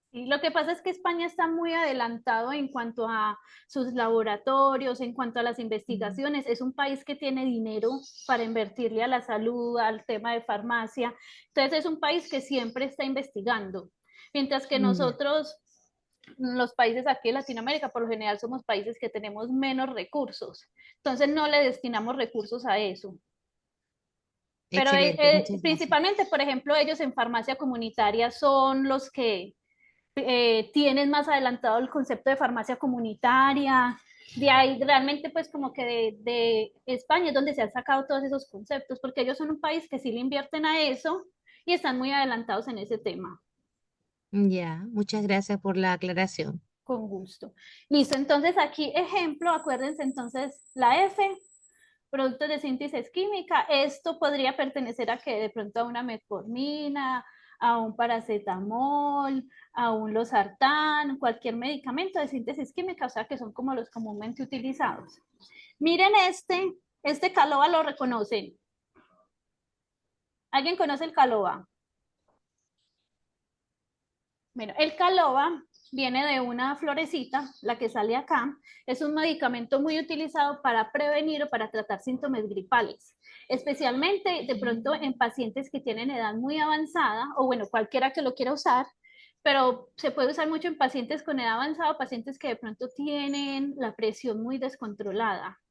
Speaker 4: Y lo que pasa es que España está muy adelantado en cuanto a sus laboratorios, en cuanto a las
Speaker 7: Mm.
Speaker 4: investigaciones. Es un país que tiene dinero para invertirle a la salud, al tema de farmacia. Entonces es un país que siempre está investigando. Mientras que
Speaker 7: Ya,
Speaker 4: nosotros, los países aquí en Latinoamérica, por lo general somos países que tenemos menos recursos. Entonces no le destinamos recursos a eso. Pero
Speaker 7: excelente, muchas gracias.
Speaker 4: principalmente, por ejemplo, ellos en farmacia comunitaria son los que tienen más adelantado el concepto de farmacia comunitaria. De ahí realmente pues como que de España es donde se han sacado todos esos conceptos, porque ellos son un país que sí le invierten a eso y están muy adelantados en ese tema.
Speaker 7: Ya, muchas gracias por la aclaración.
Speaker 4: Con gusto. Listo, entonces aquí ejemplo, acuérdense entonces la F, productos de síntesis química, esto podría pertenecer a que de pronto a una metformina, a un paracetamol, a un losartán, cualquier medicamento de síntesis química, o sea que son como los comúnmente utilizados. Miren este caloa lo reconocen. ¿Alguien conoce el caloa? Bueno, el caloa viene de una florecita, la que sale acá. Es un medicamento muy utilizado para prevenir o para tratar síntomas gripales, especialmente de pronto en pacientes que tienen edad muy avanzada, o bueno, cualquiera que lo quiera usar, pero se puede usar mucho en pacientes con edad avanzada, pacientes que de pronto tienen la presión muy descontrolada,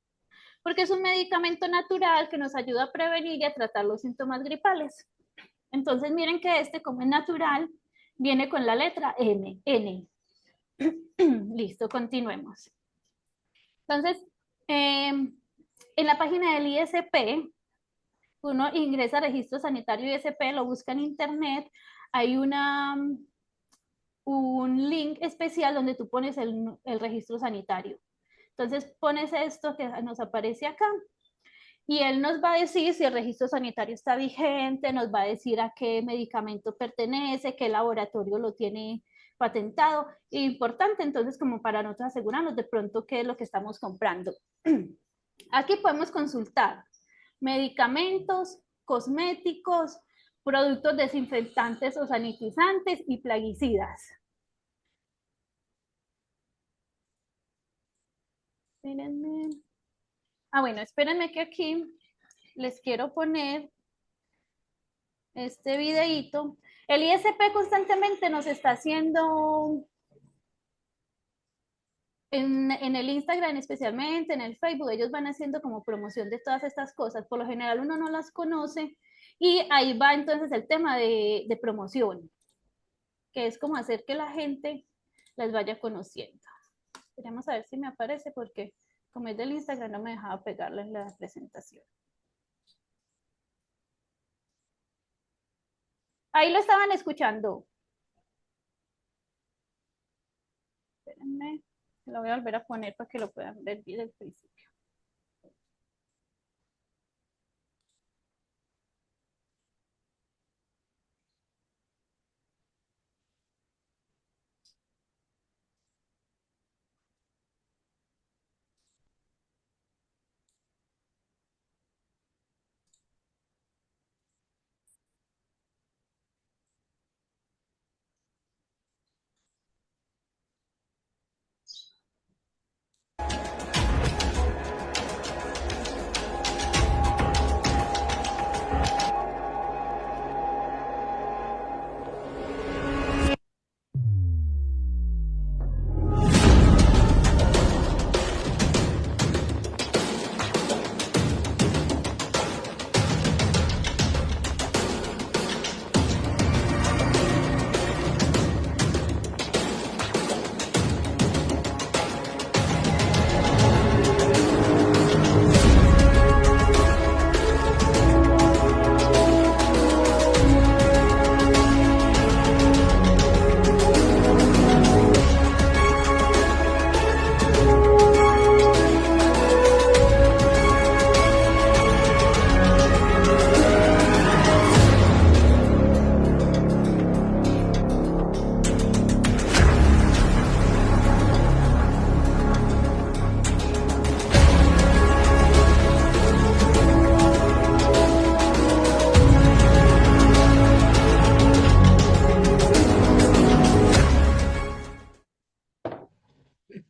Speaker 4: porque es un medicamento natural que nos ayuda a prevenir y a tratar los síntomas gripales. Entonces miren que como es natural, viene con la letra N. Listo, continuemos. Entonces, en la página del ISP, uno ingresa a registro sanitario ISP, lo busca en internet, hay un link especial donde tú pones el registro sanitario. Entonces pones esto que nos aparece acá y él nos va a decir si el registro sanitario está vigente, nos va a decir a qué medicamento pertenece, qué laboratorio lo tiene patentado. Importante entonces como para nosotros asegurarnos de pronto qué es lo que estamos comprando. Aquí podemos consultar medicamentos, cosméticos, productos desinfectantes o sanitizantes y plaguicidas. Espérenme. Bueno, espérenme que aquí les quiero poner este videíto. El ISP constantemente nos está haciendo en el Instagram especialmente, en el Facebook, ellos van haciendo como promoción de todas estas cosas. Por lo general uno no las conoce y ahí va entonces el tema de promoción, que es como hacer que la gente las vaya conociendo. Vamos a ver si me aparece porque como es del Instagram no me dejaba pegarla en la presentación. Ahí lo estaban escuchando. Espérenme, lo voy a volver a poner para que lo puedan ver desde el principio.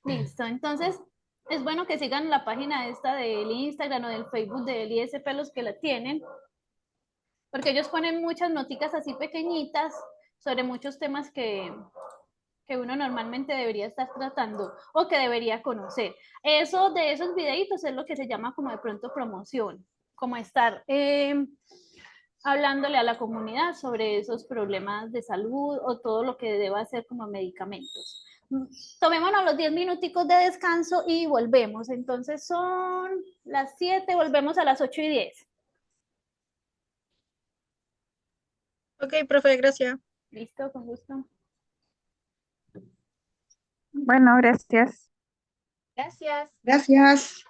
Speaker 4: Listo, entonces es bueno que sigan la página esta del Instagram o del Facebook del ISP los que la tienen, porque ellos ponen muchas noticas así pequeñitas sobre muchos temas que uno normalmente debería estar tratando o que debería conocer. Eso de esos videitos es lo que se llama como de pronto promoción, como estar hablándole a la comunidad sobre esos problemas de salud o todo lo que deba hacer como medicamentos. Tomémonos los 10 minuticos de descanso y volvemos. Entonces son las 7, volvemos a las 8:10.
Speaker 8: Ok, profe, gracias.
Speaker 4: Listo, con gusto.
Speaker 3: Bueno, gracias.
Speaker 2: Gracias.
Speaker 9: Gracias.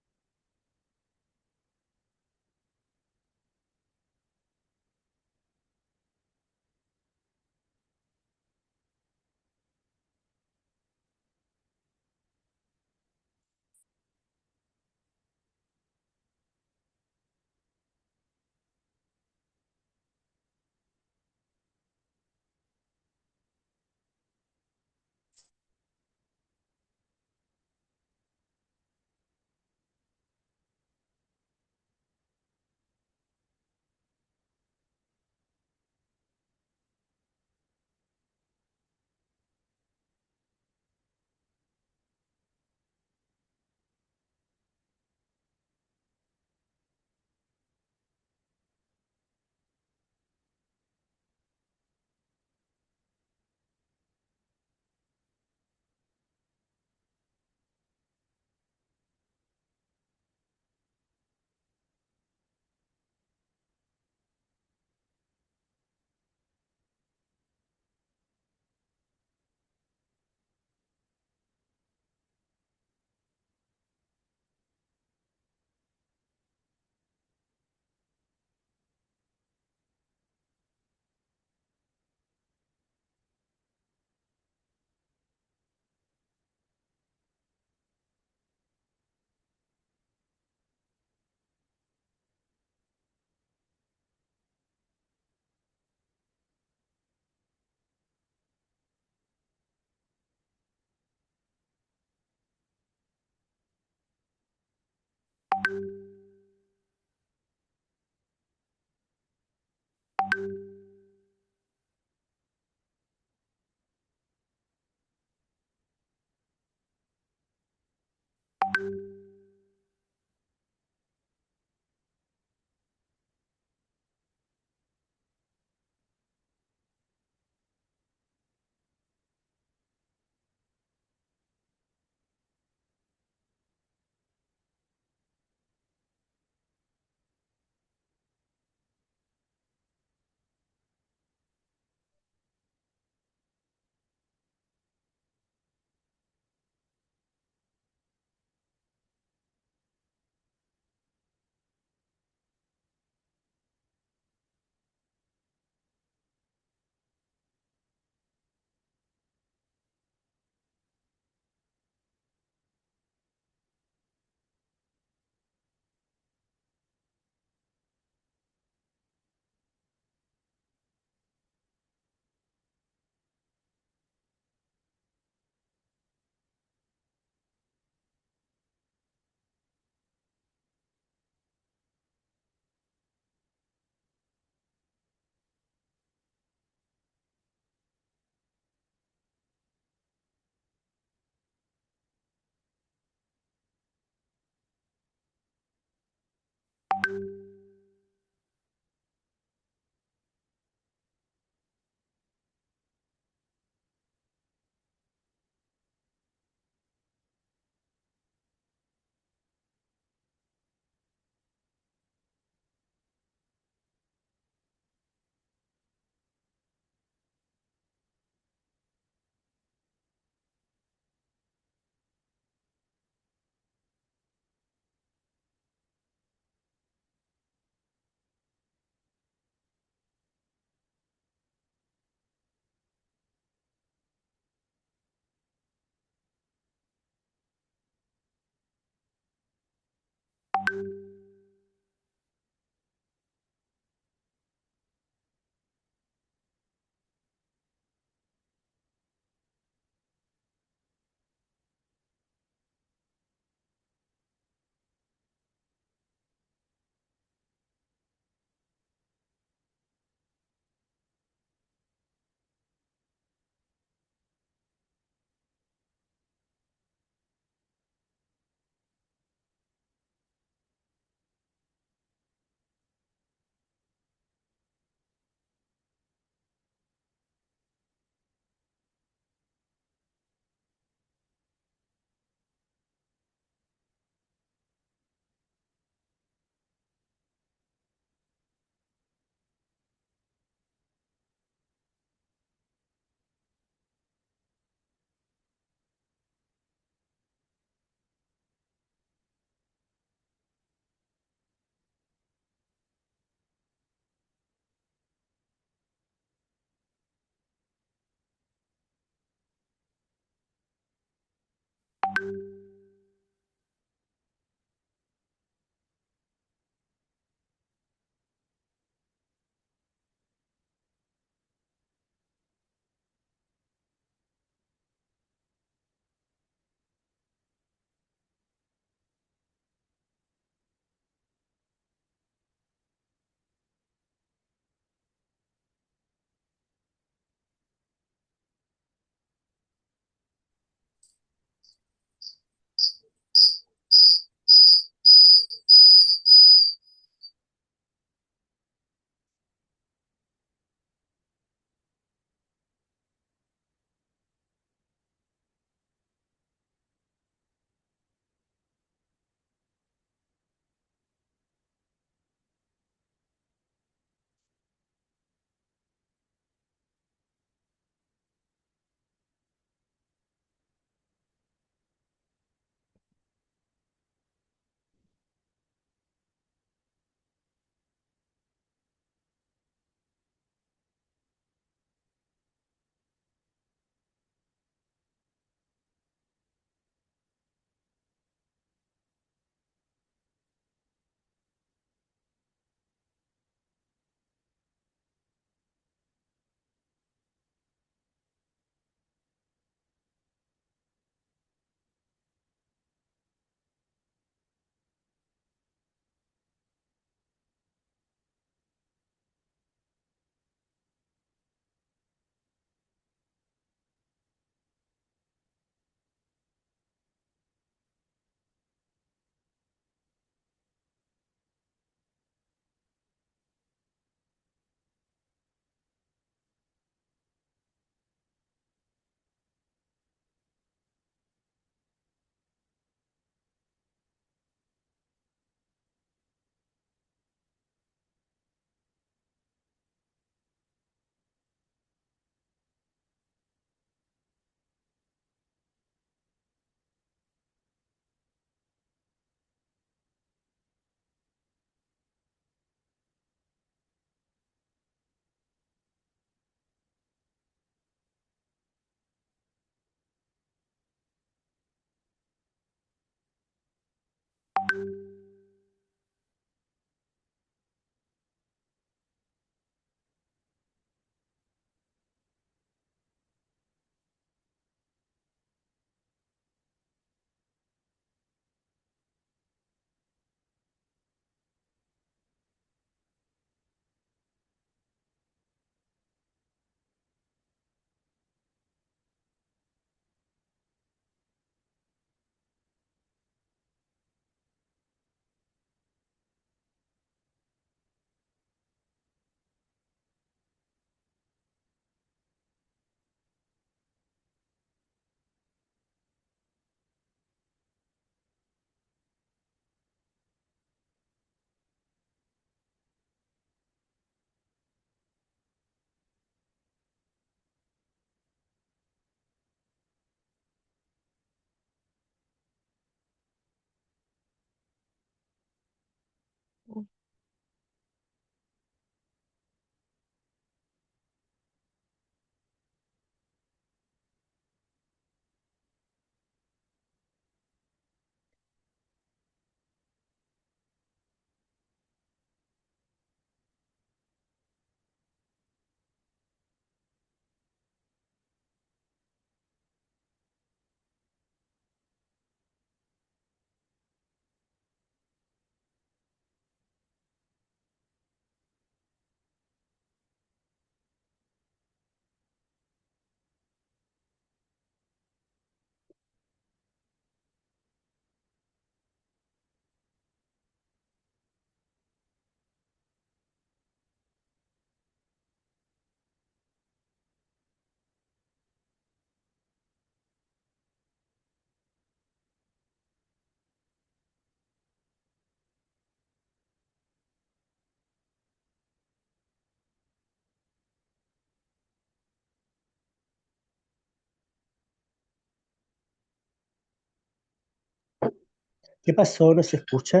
Speaker 6: ¿Qué pasó? ¿No se escucha?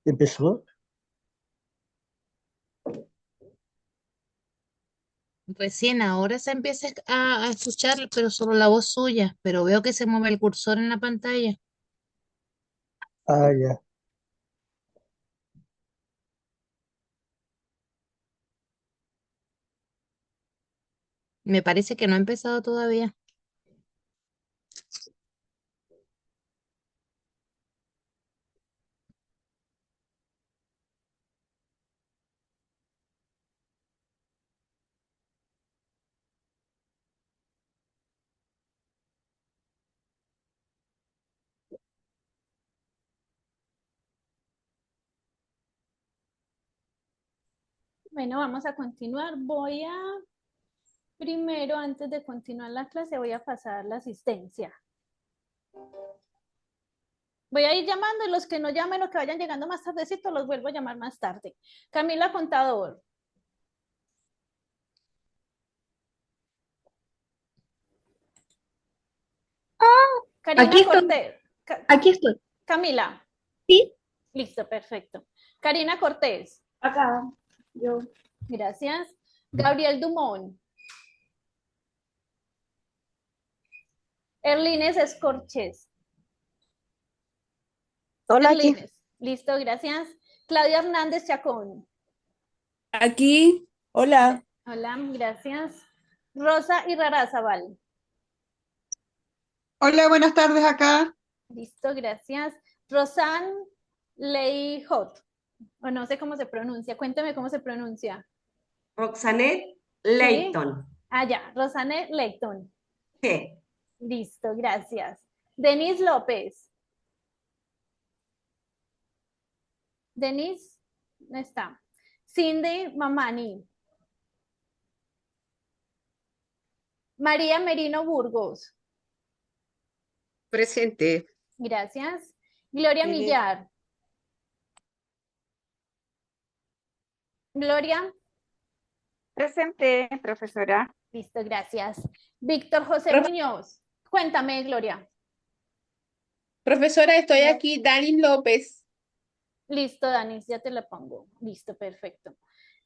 Speaker 6: ¿Empezó?
Speaker 7: Recién ahora se empieza a escuchar, pero solo la voz suya, pero veo que se mueve el cursor en la pantalla.
Speaker 6: Ah, ya.
Speaker 7: Me parece que no ha empezado todavía.
Speaker 4: Bueno, vamos a continuar. Primero, antes de continuar la clase, voy a pasar la asistencia. Voy a ir llamando y los que no llamen o que vayan llegando más tardecito, los vuelvo a llamar más tarde. Camila Contador. Karina
Speaker 8: Aquí estoy.
Speaker 4: Cortés.
Speaker 8: Aquí estoy.
Speaker 4: Camila.
Speaker 8: Sí.
Speaker 4: Listo, perfecto. Karina Cortés.
Speaker 1: Acá, yo.
Speaker 4: Gracias. Gabriel Dumont. Erlines Escorches.
Speaker 3: Hola, aquí.
Speaker 4: Erlines. Listo, gracias. Claudia Hernández Chacón.
Speaker 2: Aquí. Hola.
Speaker 4: Hola, gracias. Rosa Irarrázaval.
Speaker 9: Hola, buenas tardes acá.
Speaker 4: Listo, gracias. Rosanne Leijot. O no sé cómo se pronuncia. Cuénteme cómo se pronuncia.
Speaker 9: Roxanet
Speaker 4: ¿Sí?
Speaker 9: Leighton.
Speaker 4: Ah, ya. Rosanne Leighton.
Speaker 9: Sí.
Speaker 4: Listo, gracias. Denise López. Denise, no está. Cindy Mamani. María Merino Burgos.
Speaker 2: Presente.
Speaker 4: Gracias. Gloria
Speaker 9: Presente.
Speaker 4: Millar. Gloria.
Speaker 3: Presente, profesora.
Speaker 4: Listo, gracias. Víctor José
Speaker 2: Prof-
Speaker 4: Muñoz. Cuéntame, Gloria.
Speaker 2: Profesora, estoy aquí, Dani López.
Speaker 4: Listo, Danis, ya te la pongo. Listo, perfecto.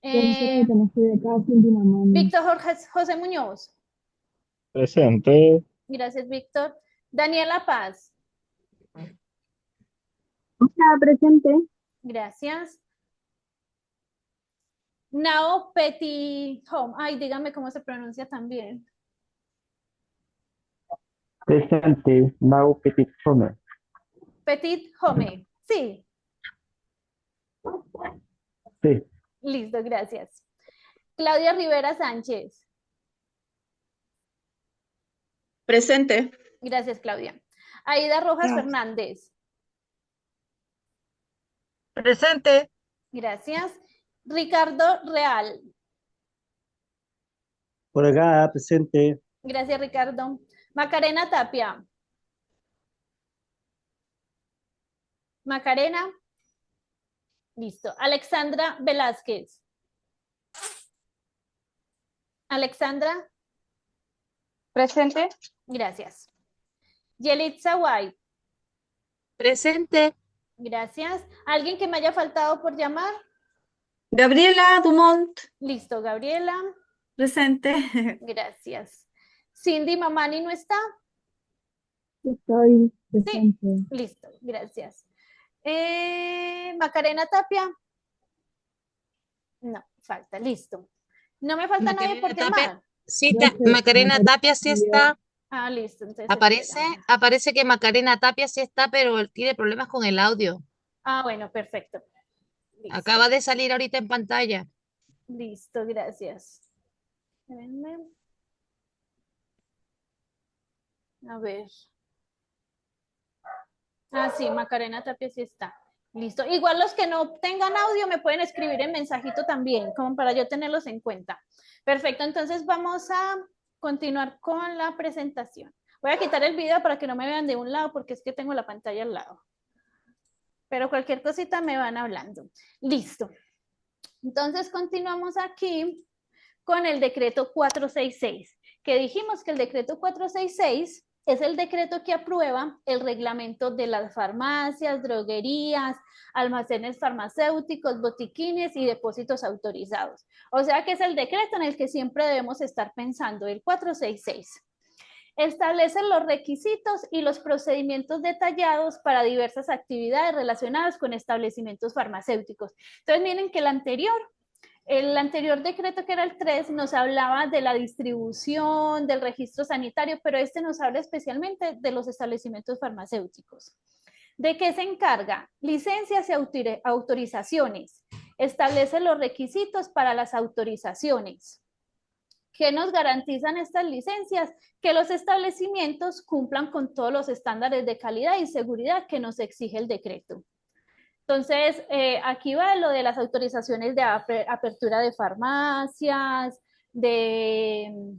Speaker 4: Víctor José Muñoz.
Speaker 10: Presente.
Speaker 4: Gracias, Víctor. Daniela Paz.
Speaker 5: Presente.
Speaker 4: Gracias. Nao Petit Home. Ay, dígame cómo se pronuncia también.
Speaker 10: Presente. Mau Petit Homer.
Speaker 4: Petit Home. Sí,
Speaker 10: Sí.
Speaker 4: listo, gracias. Claudia Rivera Sánchez.
Speaker 2: Presente.
Speaker 4: Gracias, Claudia. Aida Rojas Fernández.
Speaker 8: Presente.
Speaker 4: Gracias. Ricardo Real.
Speaker 6: Por acá, presente.
Speaker 4: Gracias, Ricardo. Macarena Tapia. Macarena. Listo. Alexandra Velázquez. Alexandra.
Speaker 3: Presente.
Speaker 4: Gracias. Yelitza White.
Speaker 7: Presente.
Speaker 4: Gracias. ¿Alguien que me haya faltado por llamar?
Speaker 2: Gabriela Dumont.
Speaker 4: Listo, Gabriela.
Speaker 8: Presente.
Speaker 4: Gracias. Cindy Mamani no está.
Speaker 5: Estoy
Speaker 4: Sí, listo, gracias. Macarena Tapia. No, falta, listo. No me falta nadie por
Speaker 7: Macarena Tapia.
Speaker 4: llamar.
Speaker 7: Sí, Macarena Tapia sí está.
Speaker 4: Ah, listo. Entonces
Speaker 7: Aparece,
Speaker 4: espera.
Speaker 7: aparece que Macarena Tapia sí está, pero él tiene problemas con el audio.
Speaker 4: Ah, bueno, perfecto. Listo.
Speaker 7: Acaba de salir ahorita en pantalla.
Speaker 4: Listo, gracias. Espérenme. A ver. Ah, sí, Macarena Tapia sí está. Listo. Igual los que no tengan audio me pueden escribir en mensajito también, como para yo tenerlos en cuenta. Perfecto, entonces vamos a continuar con la presentación. Voy a quitar el video para que no me vean de un lado porque es que tengo la pantalla al lado. Pero cualquier cosita me van hablando. Listo. Entonces continuamos aquí con el decreto 466, que dijimos que el decreto 466 es el decreto que aprueba el reglamento de las farmacias, droguerías, almacenes farmacéuticos, botiquines y depósitos autorizados. O sea que es el decreto en el que siempre debemos estar pensando, el 466. Establece los requisitos y los procedimientos detallados para diversas actividades relacionadas con establecimientos farmacéuticos. Entonces miren que el anterior decreto, que era el 3, nos hablaba de la distribución, del registro sanitario, pero este nos habla especialmente de los establecimientos farmacéuticos. ¿De qué se encarga? Licencias y autorizaciones. Establece los requisitos para las autorizaciones. ¿Qué nos garantizan estas licencias? Que los establecimientos cumplan con todos los estándares de calidad y seguridad que nos exige el decreto. Entonces, aquí va lo de las autorizaciones de apertura de farmacias, de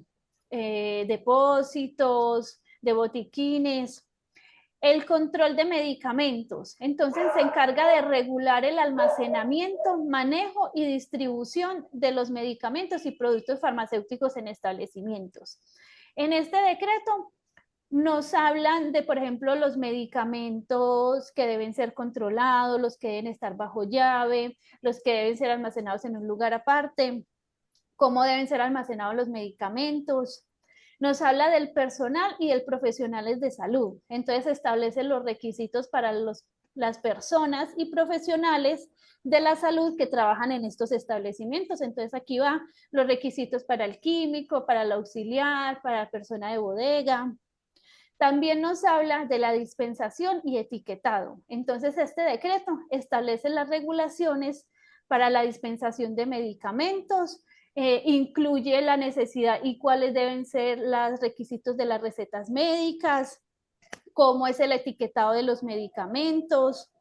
Speaker 4: depósitos, de botiquines. El control de medicamentos. Entonces, se encarga de regular el almacenamiento, manejo y distribución de los medicamentos y productos farmacéuticos en establecimientos. En este decreto nos hablan de, por ejemplo, los medicamentos que deben ser controlados, los que deben estar bajo llave, los que deben ser almacenados en un lugar aparte, cómo deben ser almacenados los medicamentos. Nos habla del personal y del profesionales de salud. Entonces establece los requisitos para las personas y profesionales de la salud que trabajan en estos establecimientos. Entonces aquí va los requisitos para el químico, para el auxiliar, para la persona de bodega. También nos habla de la dispensación y etiquetado. Entonces, este decreto establece las regulaciones para la dispensación de medicamentos, incluye la necesidad y cuáles deben ser los requisitos de las recetas médicas, cómo es el etiquetado de los medicamentos,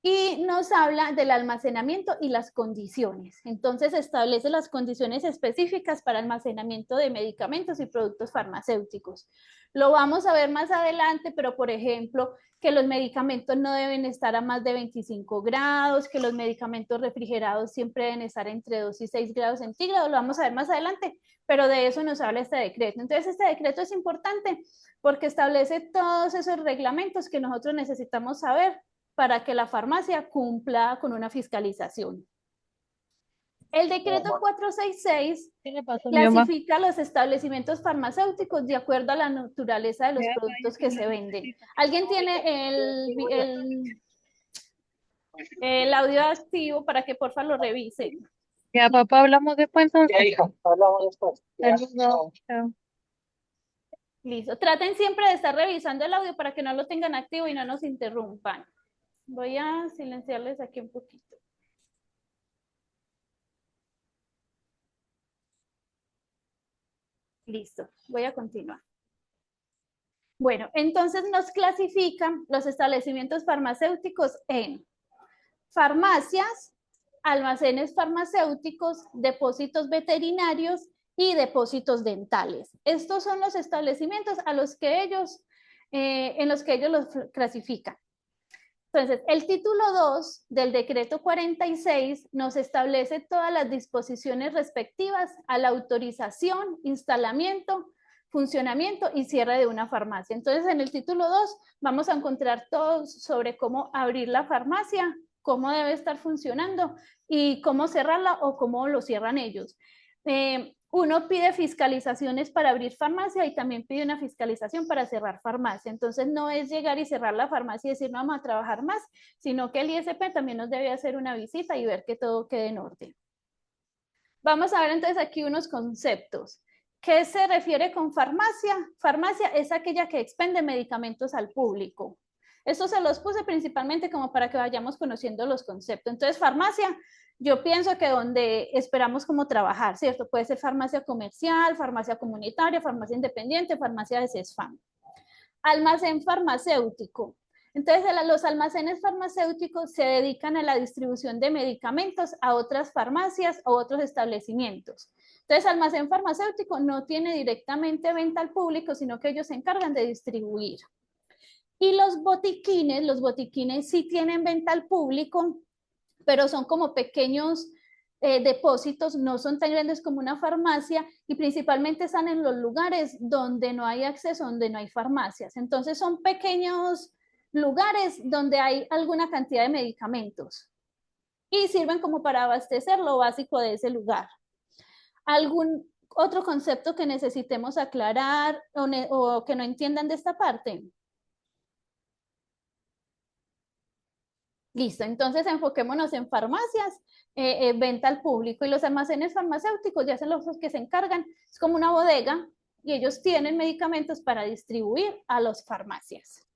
Speaker 4: y nos habla del almacenamiento y las condiciones. Entonces establece las condiciones específicas para almacenamiento de medicamentos y productos farmacéuticos. Lo vamos a ver más adelante, pero por ejemplo, que los medicamentos no deben estar a más de 25 grados, que los medicamentos refrigerados siempre deben estar entre 2 y 6 grados centígrados, lo vamos a ver más adelante, pero de eso nos habla este decreto. Entonces este decreto es importante porque establece todos esos reglamentos que nosotros necesitamos saber para que la farmacia cumpla con una fiscalización. El decreto 466 clasifica los establecimientos farmacéuticos de acuerdo a la naturaleza de los productos que se venden. ¿Alguien tiene el audio activo para que porfa lo revisen?
Speaker 8: Ya, papá, hablamos después entonces.
Speaker 10: Ya, hija, hablamos después. Ya,
Speaker 8: Saludos. Chao.
Speaker 4: Listo. Traten siempre de estar revisando el audio para que no lo tengan activo y no nos interrumpan. Voy a silenciarles aquí un poquito. Listo, voy a continuar. Bueno, entonces nos clasifican los establecimientos farmacéuticos en farmacias, almacenes farmacéuticos, depósitos veterinarios y depósitos dentales. Estos son los establecimientos en los que ellos los clasifican. Entonces, el título 2 del decreto 46 nos establece todas las disposiciones respectivas a la autorización, instalamiento, funcionamiento y cierre de una farmacia. Entonces, en el título 2 vamos a encontrar todo sobre cómo abrir la farmacia, cómo debe estar funcionando y cómo cerrarla o cómo lo cierran ellos. Uno pide fiscalizaciones para abrir farmacia y también pide una fiscalización para cerrar farmacia. Entonces no es llegar y cerrar la farmacia y decir no vamos a trabajar más, sino que el ISP también nos debe hacer una visita y ver que todo quede en orden. Vamos a ver entonces aquí unos conceptos. ¿Qué se refiere con farmacia? Farmacia es aquella que expende medicamentos al público. Esto se los puse principalmente como para que vayamos conociendo los conceptos. Entonces, farmacia, yo pienso que donde esperamos como trabajar, ¿cierto? Puede ser farmacia comercial, farmacia comunitaria, farmacia independiente, farmacia de CESFAM. Almacén farmacéutico. Entonces, los almacenes farmacéuticos se dedican a la distribución de medicamentos a otras farmacias o otros establecimientos. Entonces, almacén farmacéutico no tiene directamente venta al público, sino que ellos se encargan de distribuir. Y los botiquines sí tienen venta al público, pero son como pequeños depósitos, no son tan grandes como una farmacia y principalmente están en los lugares donde no hay acceso, donde no hay farmacias. Entonces son pequeños lugares donde hay alguna cantidad de medicamentos y sirven como para abastecer lo básico de ese lugar. ¿Algún otro concepto que necesitemos aclarar o que no entiendan de esta parte? Listo, entonces enfoquémonos en farmacias, venta al público, y los almacenes farmacéuticos ya son los que se encargan, es como una bodega y ellos tienen medicamentos para distribuir a las farmacias.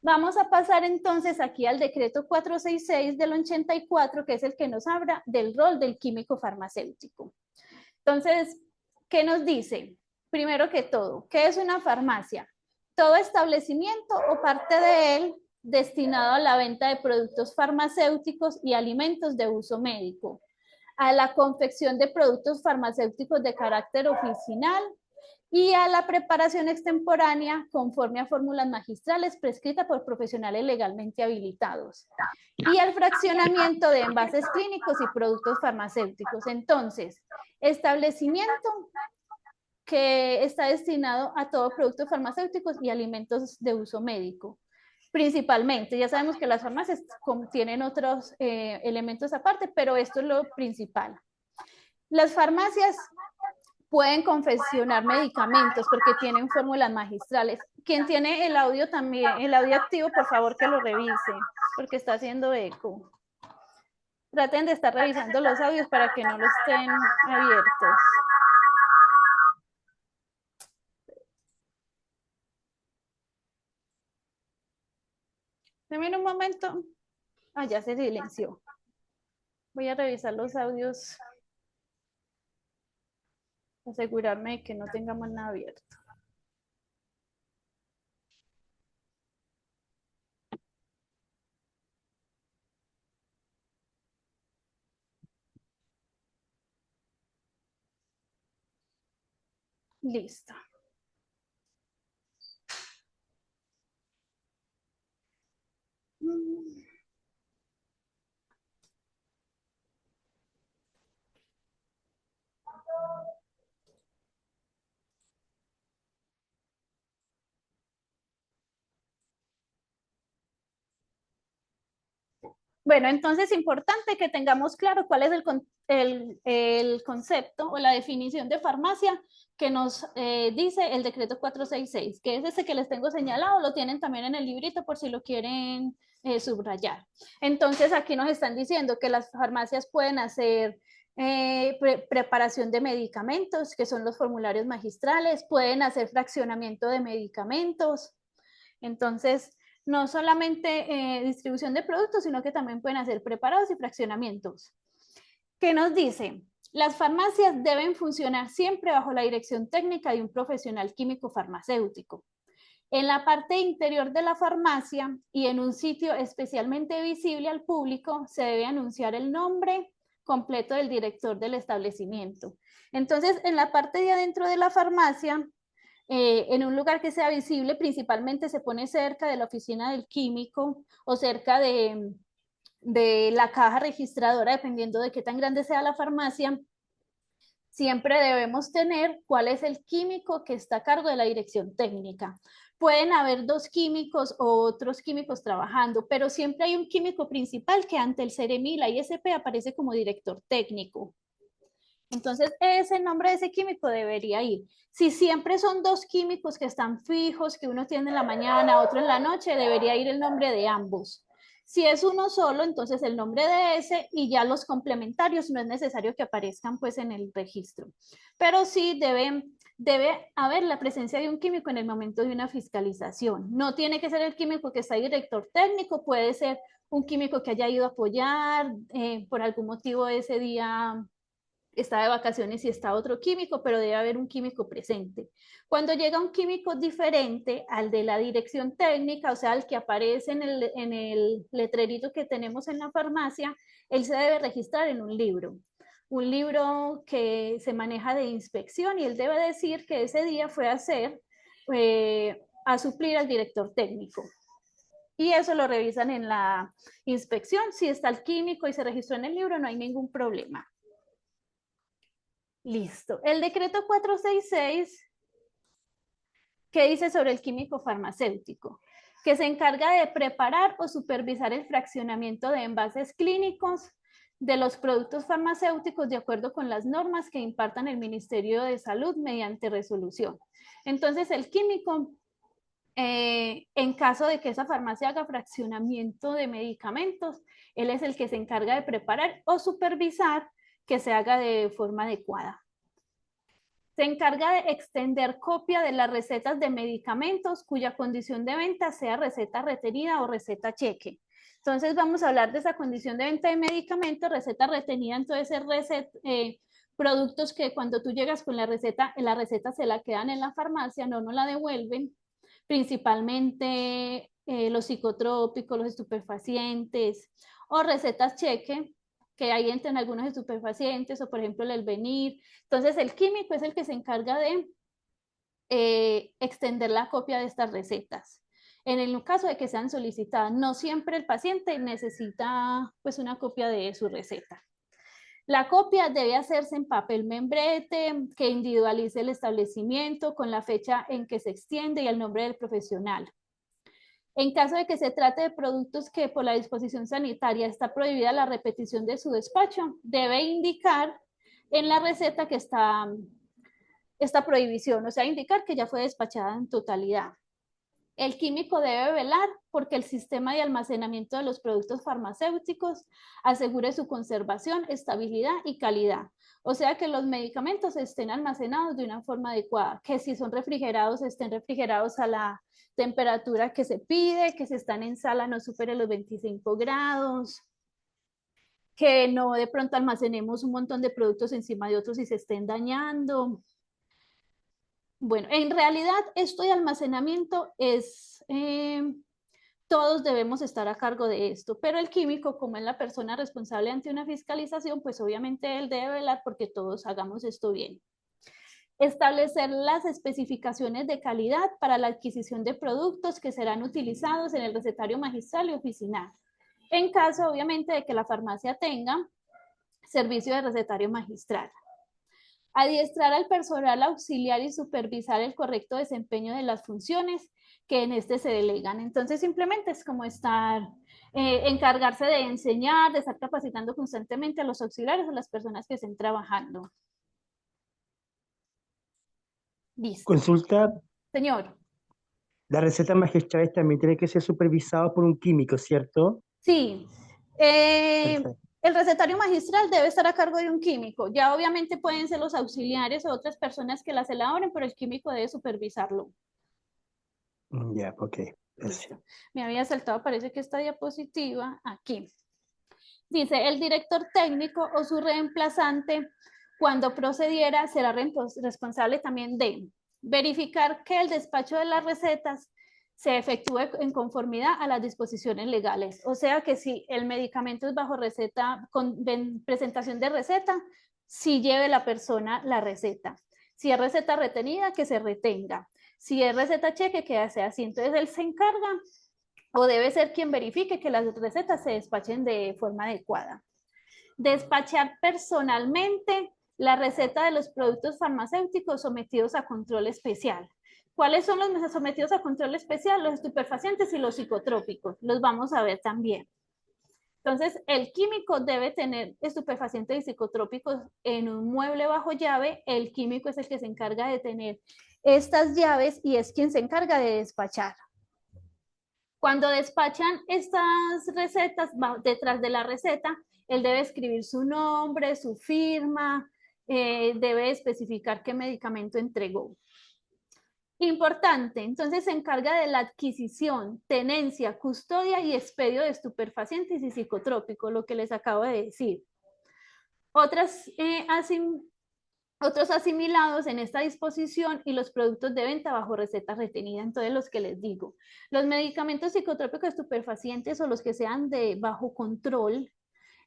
Speaker 4: Vamos a pasar entonces aquí al decreto 466 del 84, que es el que nos habla del rol del químico farmacéutico. Entonces, ¿qué nos dice? Primero que todo, ¿qué es una farmacia? Todo establecimiento o parte de él destinado a la venta de productos farmacéuticos y alimentos de uso médico, a la confección de productos farmacéuticos de carácter oficinal y a la preparación extemporánea conforme a fórmulas magistrales prescritas por profesionales legalmente habilitados, y al fraccionamiento de envases clínicos y productos farmacéuticos. Entonces, establecimiento que está destinado a todos productos farmacéuticos y alimentos de uso médico. Principalmente, ya sabemos que las farmacias tienen otros elementos aparte, pero esto es lo principal. Las farmacias pueden confeccionar medicamentos porque tienen fórmulas magistrales. Quien tiene el audio también, el audio activo, por favor que lo revise, porque está haciendo eco. Traten de estar revisando los audios para que no los estén abiertos. Deme un momento. Ah, ya se silenció. Voy a revisar los audios. Asegurarme de que no tengamos nada abierto. Listo. Bueno, entonces es importante que tengamos claro cuál es el concepto o la definición de farmacia que nos dice el decreto 466, que es ese que les tengo señalado, lo tienen también en el librito por si lo quieren subrayar. Entonces aquí nos están diciendo que las farmacias pueden hacer preparación de medicamentos, que son los formularios magistrales, pueden hacer fraccionamiento de medicamentos. Entonces, no solamente distribución de productos, sino que también pueden hacer preparados y fraccionamientos. ¿Qué nos dice? Las farmacias deben funcionar siempre bajo la dirección técnica de un profesional químico farmacéutico. En la parte interior de la farmacia y en un sitio especialmente visible al público se debe anunciar el nombre completo del director del establecimiento. Entonces, en la parte de adentro de la farmacia, en un lugar que sea visible, principalmente se pone cerca de la oficina del químico o cerca de la caja registradora, dependiendo de qué tan grande sea la farmacia. Siempre debemos tener cuál es el químico que está a cargo de la dirección técnica. Pueden haber dos químicos o otros químicos trabajando, pero siempre hay un químico principal que ante el CEREMI y la ISP aparece como director técnico. Entonces, ese nombre de ese químico debería ir. Si siempre son dos químicos que están fijos, que uno tiene en la mañana, otro en la noche, debería ir el nombre de ambos. Si es uno solo, entonces el nombre de ese y ya los complementarios no es necesario que aparezcan pues en el registro. Pero sí debe haber la presencia de un químico en el momento de una fiscalización. No tiene que ser el químico que está director técnico, puede ser un químico que haya ido a apoyar, por algún motivo ese día está de vacaciones y está otro químico, pero debe haber un químico presente. Cuando llega un químico diferente al de la dirección técnica, o sea, al que aparece en el letrerito que tenemos en la farmacia, él se debe registrar en un libro que se maneja de inspección, y él debe decir que ese día fue a suplir al director técnico. Y eso lo revisan en la inspección. Si está el químico y se registró en el libro, no hay ningún problema. Listo. El decreto 466, ¿qué dice sobre el químico farmacéutico? Que se encarga de preparar o supervisar el fraccionamiento de envases clínicos de los productos farmacéuticos de acuerdo con las normas que impartan el Ministerio de Salud mediante resolución. Entonces, el químico, en caso de que esa farmacia haga fraccionamiento de medicamentos, él es el que se encarga de preparar o supervisar que se haga de forma adecuada. Se encarga de extender copia de las recetas de medicamentos cuya condición de venta sea receta retenida o receta cheque. Entonces vamos a hablar de esa condición de venta de medicamentos, receta retenida, entonces es productos que cuando tú llegas con la receta se la quedan en la farmacia, no la devuelven, principalmente los psicotrópicos, los estupefacientes, o recetas cheque, que ahí entran algunos estupefacientes, o por ejemplo el Elvenir. Entonces el químico es el que se encarga de extender la copia de estas recetas. En el caso de que sean solicitadas, no siempre el paciente necesita pues una copia de su receta. La copia debe hacerse en papel membrete que individualice el establecimiento con la fecha en que se extiende y el nombre del profesional. En caso de que se trate de productos que por la disposición sanitaria está prohibida la repetición de su despacho, debe indicar en la receta que está esta prohibición, o sea, indicar que ya fue despachada en totalidad. El químico debe velar porque el sistema de almacenamiento de los productos farmacéuticos asegure su conservación, estabilidad y calidad. O sea, que los medicamentos estén almacenados de una forma adecuada, que si son refrigerados, estén refrigerados a la temperatura que se pide, que si están en sala no supere los 25 grados, que no de pronto almacenemos un montón de productos encima de otros y se estén dañando. Bueno, en realidad esto de almacenamiento es, todos debemos estar a cargo de esto, pero el químico, como es la persona responsable ante una fiscalización, pues obviamente él debe velar porque todos hagamos esto bien. Establecer las especificaciones de calidad para la adquisición de productos que serán utilizados en el recetario magistral y oficinal, en caso obviamente de que la farmacia tenga servicio de recetario magistral. Adiestrar al personal auxiliar y supervisar el correcto desempeño de las funciones que en este se delegan. Entonces simplemente es como encargarse de enseñar, de estar capacitando constantemente a los auxiliares, a las personas que estén trabajando. Listo.
Speaker 6: Consulta,
Speaker 4: Señor.
Speaker 6: las recetas magistrales también tienen que ser supervisadas por un químico, ¿cierto?
Speaker 4: Sí. El recetario magistral debe estar a cargo de un químico. Ya obviamente pueden ser los auxiliares o otras personas que las elaboren, pero el químico debe supervisarlo.
Speaker 6: Ya, ok. Gracias.
Speaker 4: Me había saltado, parece que esta diapositiva aquí. Dice, el director técnico o su reemplazante, cuando procediera, será responsable también de verificar que el despacho de las recetas se efectúe en conformidad a las disposiciones legales. O sea que si el medicamento es bajo receta, con presentación de receta, si lleve la persona la receta. Si es receta retenida, que se retenga. Si es receta cheque, que sea así. Entonces él se encarga o debe ser quien verifique que las recetas se despachen de forma adecuada. Despachar personalmente la receta de los productos farmacéuticos sometidos a control especial. ¿Cuáles son los sometidos a control especial? Los estupefacientes y los psicotrópicos. Los vamos a ver también. Entonces, el químico debe tener estupefacientes y psicotrópicos en un mueble bajo llave. El químico es el que se encarga de tener estas llaves y es quien se encarga de despachar. Cuando despachan estas recetas, detrás de la receta, él debe escribir su nombre, su firma, debe especificar qué medicamento entregó. Importante, entonces se encarga de la adquisición, tenencia, custodia y expedio de estupefacientes y psicotrópicos, lo que les acabo de decir. Otros asimilados en esta disposición y los productos de venta bajo receta retenida. Entonces, los que les digo, los medicamentos psicotrópicos estupefacientes o los que sean de bajo control,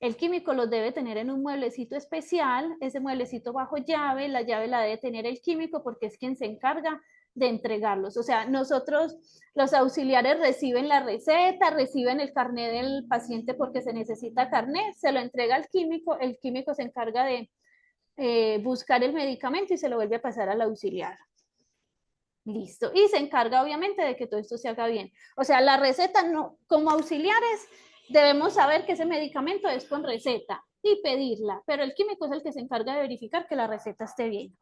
Speaker 4: el químico los debe tener en un mueblecito especial, ese mueblecito bajo llave, la llave la debe tener el químico porque es quien se encarga de entregarlos. O sea, nosotros, los auxiliares, reciben la receta, reciben el carnet del paciente porque se necesita carnet, se lo entrega al químico, el químico se encarga de buscar el medicamento y se lo vuelve a pasar al auxiliar. Listo. Y se encarga obviamente de que todo esto se haga bien. O sea, la receta no, como auxiliares debemos saber que ese medicamento es con receta y pedirla, pero el químico es el que se encarga de verificar que la receta esté bien.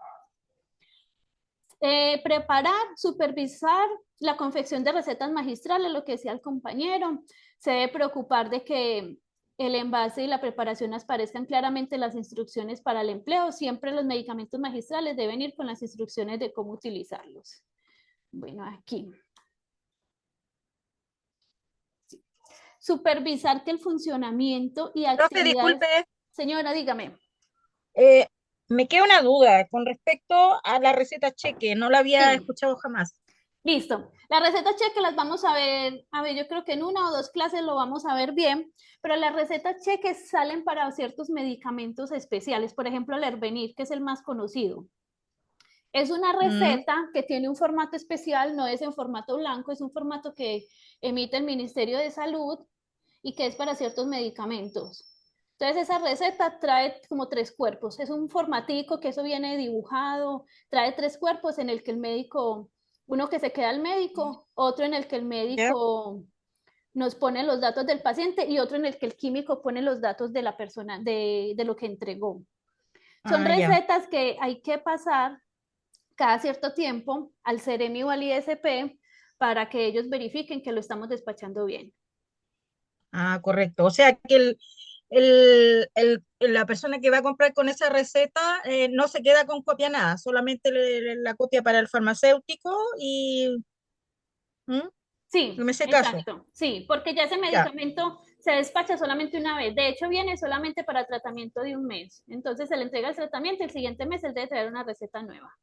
Speaker 4: Preparar, supervisar la confección de recetas magistrales, lo que decía el compañero. Se debe preocupar de que el envase y la preparación aparezcan claramente las instrucciones para el empleo. Siempre los medicamentos magistrales deben ir con las instrucciones de cómo utilizarlos. Bueno, aquí. Sí. Supervisar que el funcionamiento y
Speaker 11: Profe,
Speaker 4: actividades...
Speaker 11: disculpe,
Speaker 4: Señora, dígame.
Speaker 11: me queda una duda con respecto a la receta cheque, no la había
Speaker 4: Sí.
Speaker 11: escuchado jamás.
Speaker 4: Listo. Las recetas cheque las vamos a ver, yo creo que en 1 o 2 clases lo vamos a ver bien, pero las recetas cheque salen para ciertos medicamentos especiales, por ejemplo, el Hervenir, que es el más conocido. Es una receta que tiene un formato especial, no es en formato blanco, es un formato que emite el Ministerio de Salud y que es para ciertos medicamentos. Entonces esa receta trae como 3 cuerpos, es un formatico que eso viene dibujado, trae 3 cuerpos en el que el médico, uno que se queda el médico, otro en el que el médico nos pone los datos del paciente y otro en el que el químico pone los datos de la persona, de lo que entregó. Son recetas que hay que pasar cada cierto tiempo al CEREMI o al ISP para que ellos verifiquen que lo estamos despachando bien.
Speaker 11: Ah, correcto. O sea que la persona que va a comprar con esa receta no se queda con copia nada, solamente la copia para el farmacéutico y
Speaker 4: Sí,
Speaker 11: no me hace caso.
Speaker 4: exacto. Sí, porque ya ese medicamento se despacha solamente una vez. De hecho, viene solamente para tratamiento de 1 mes. Entonces se le entrega el tratamiento y el siguiente mes él debe traer una receta nueva.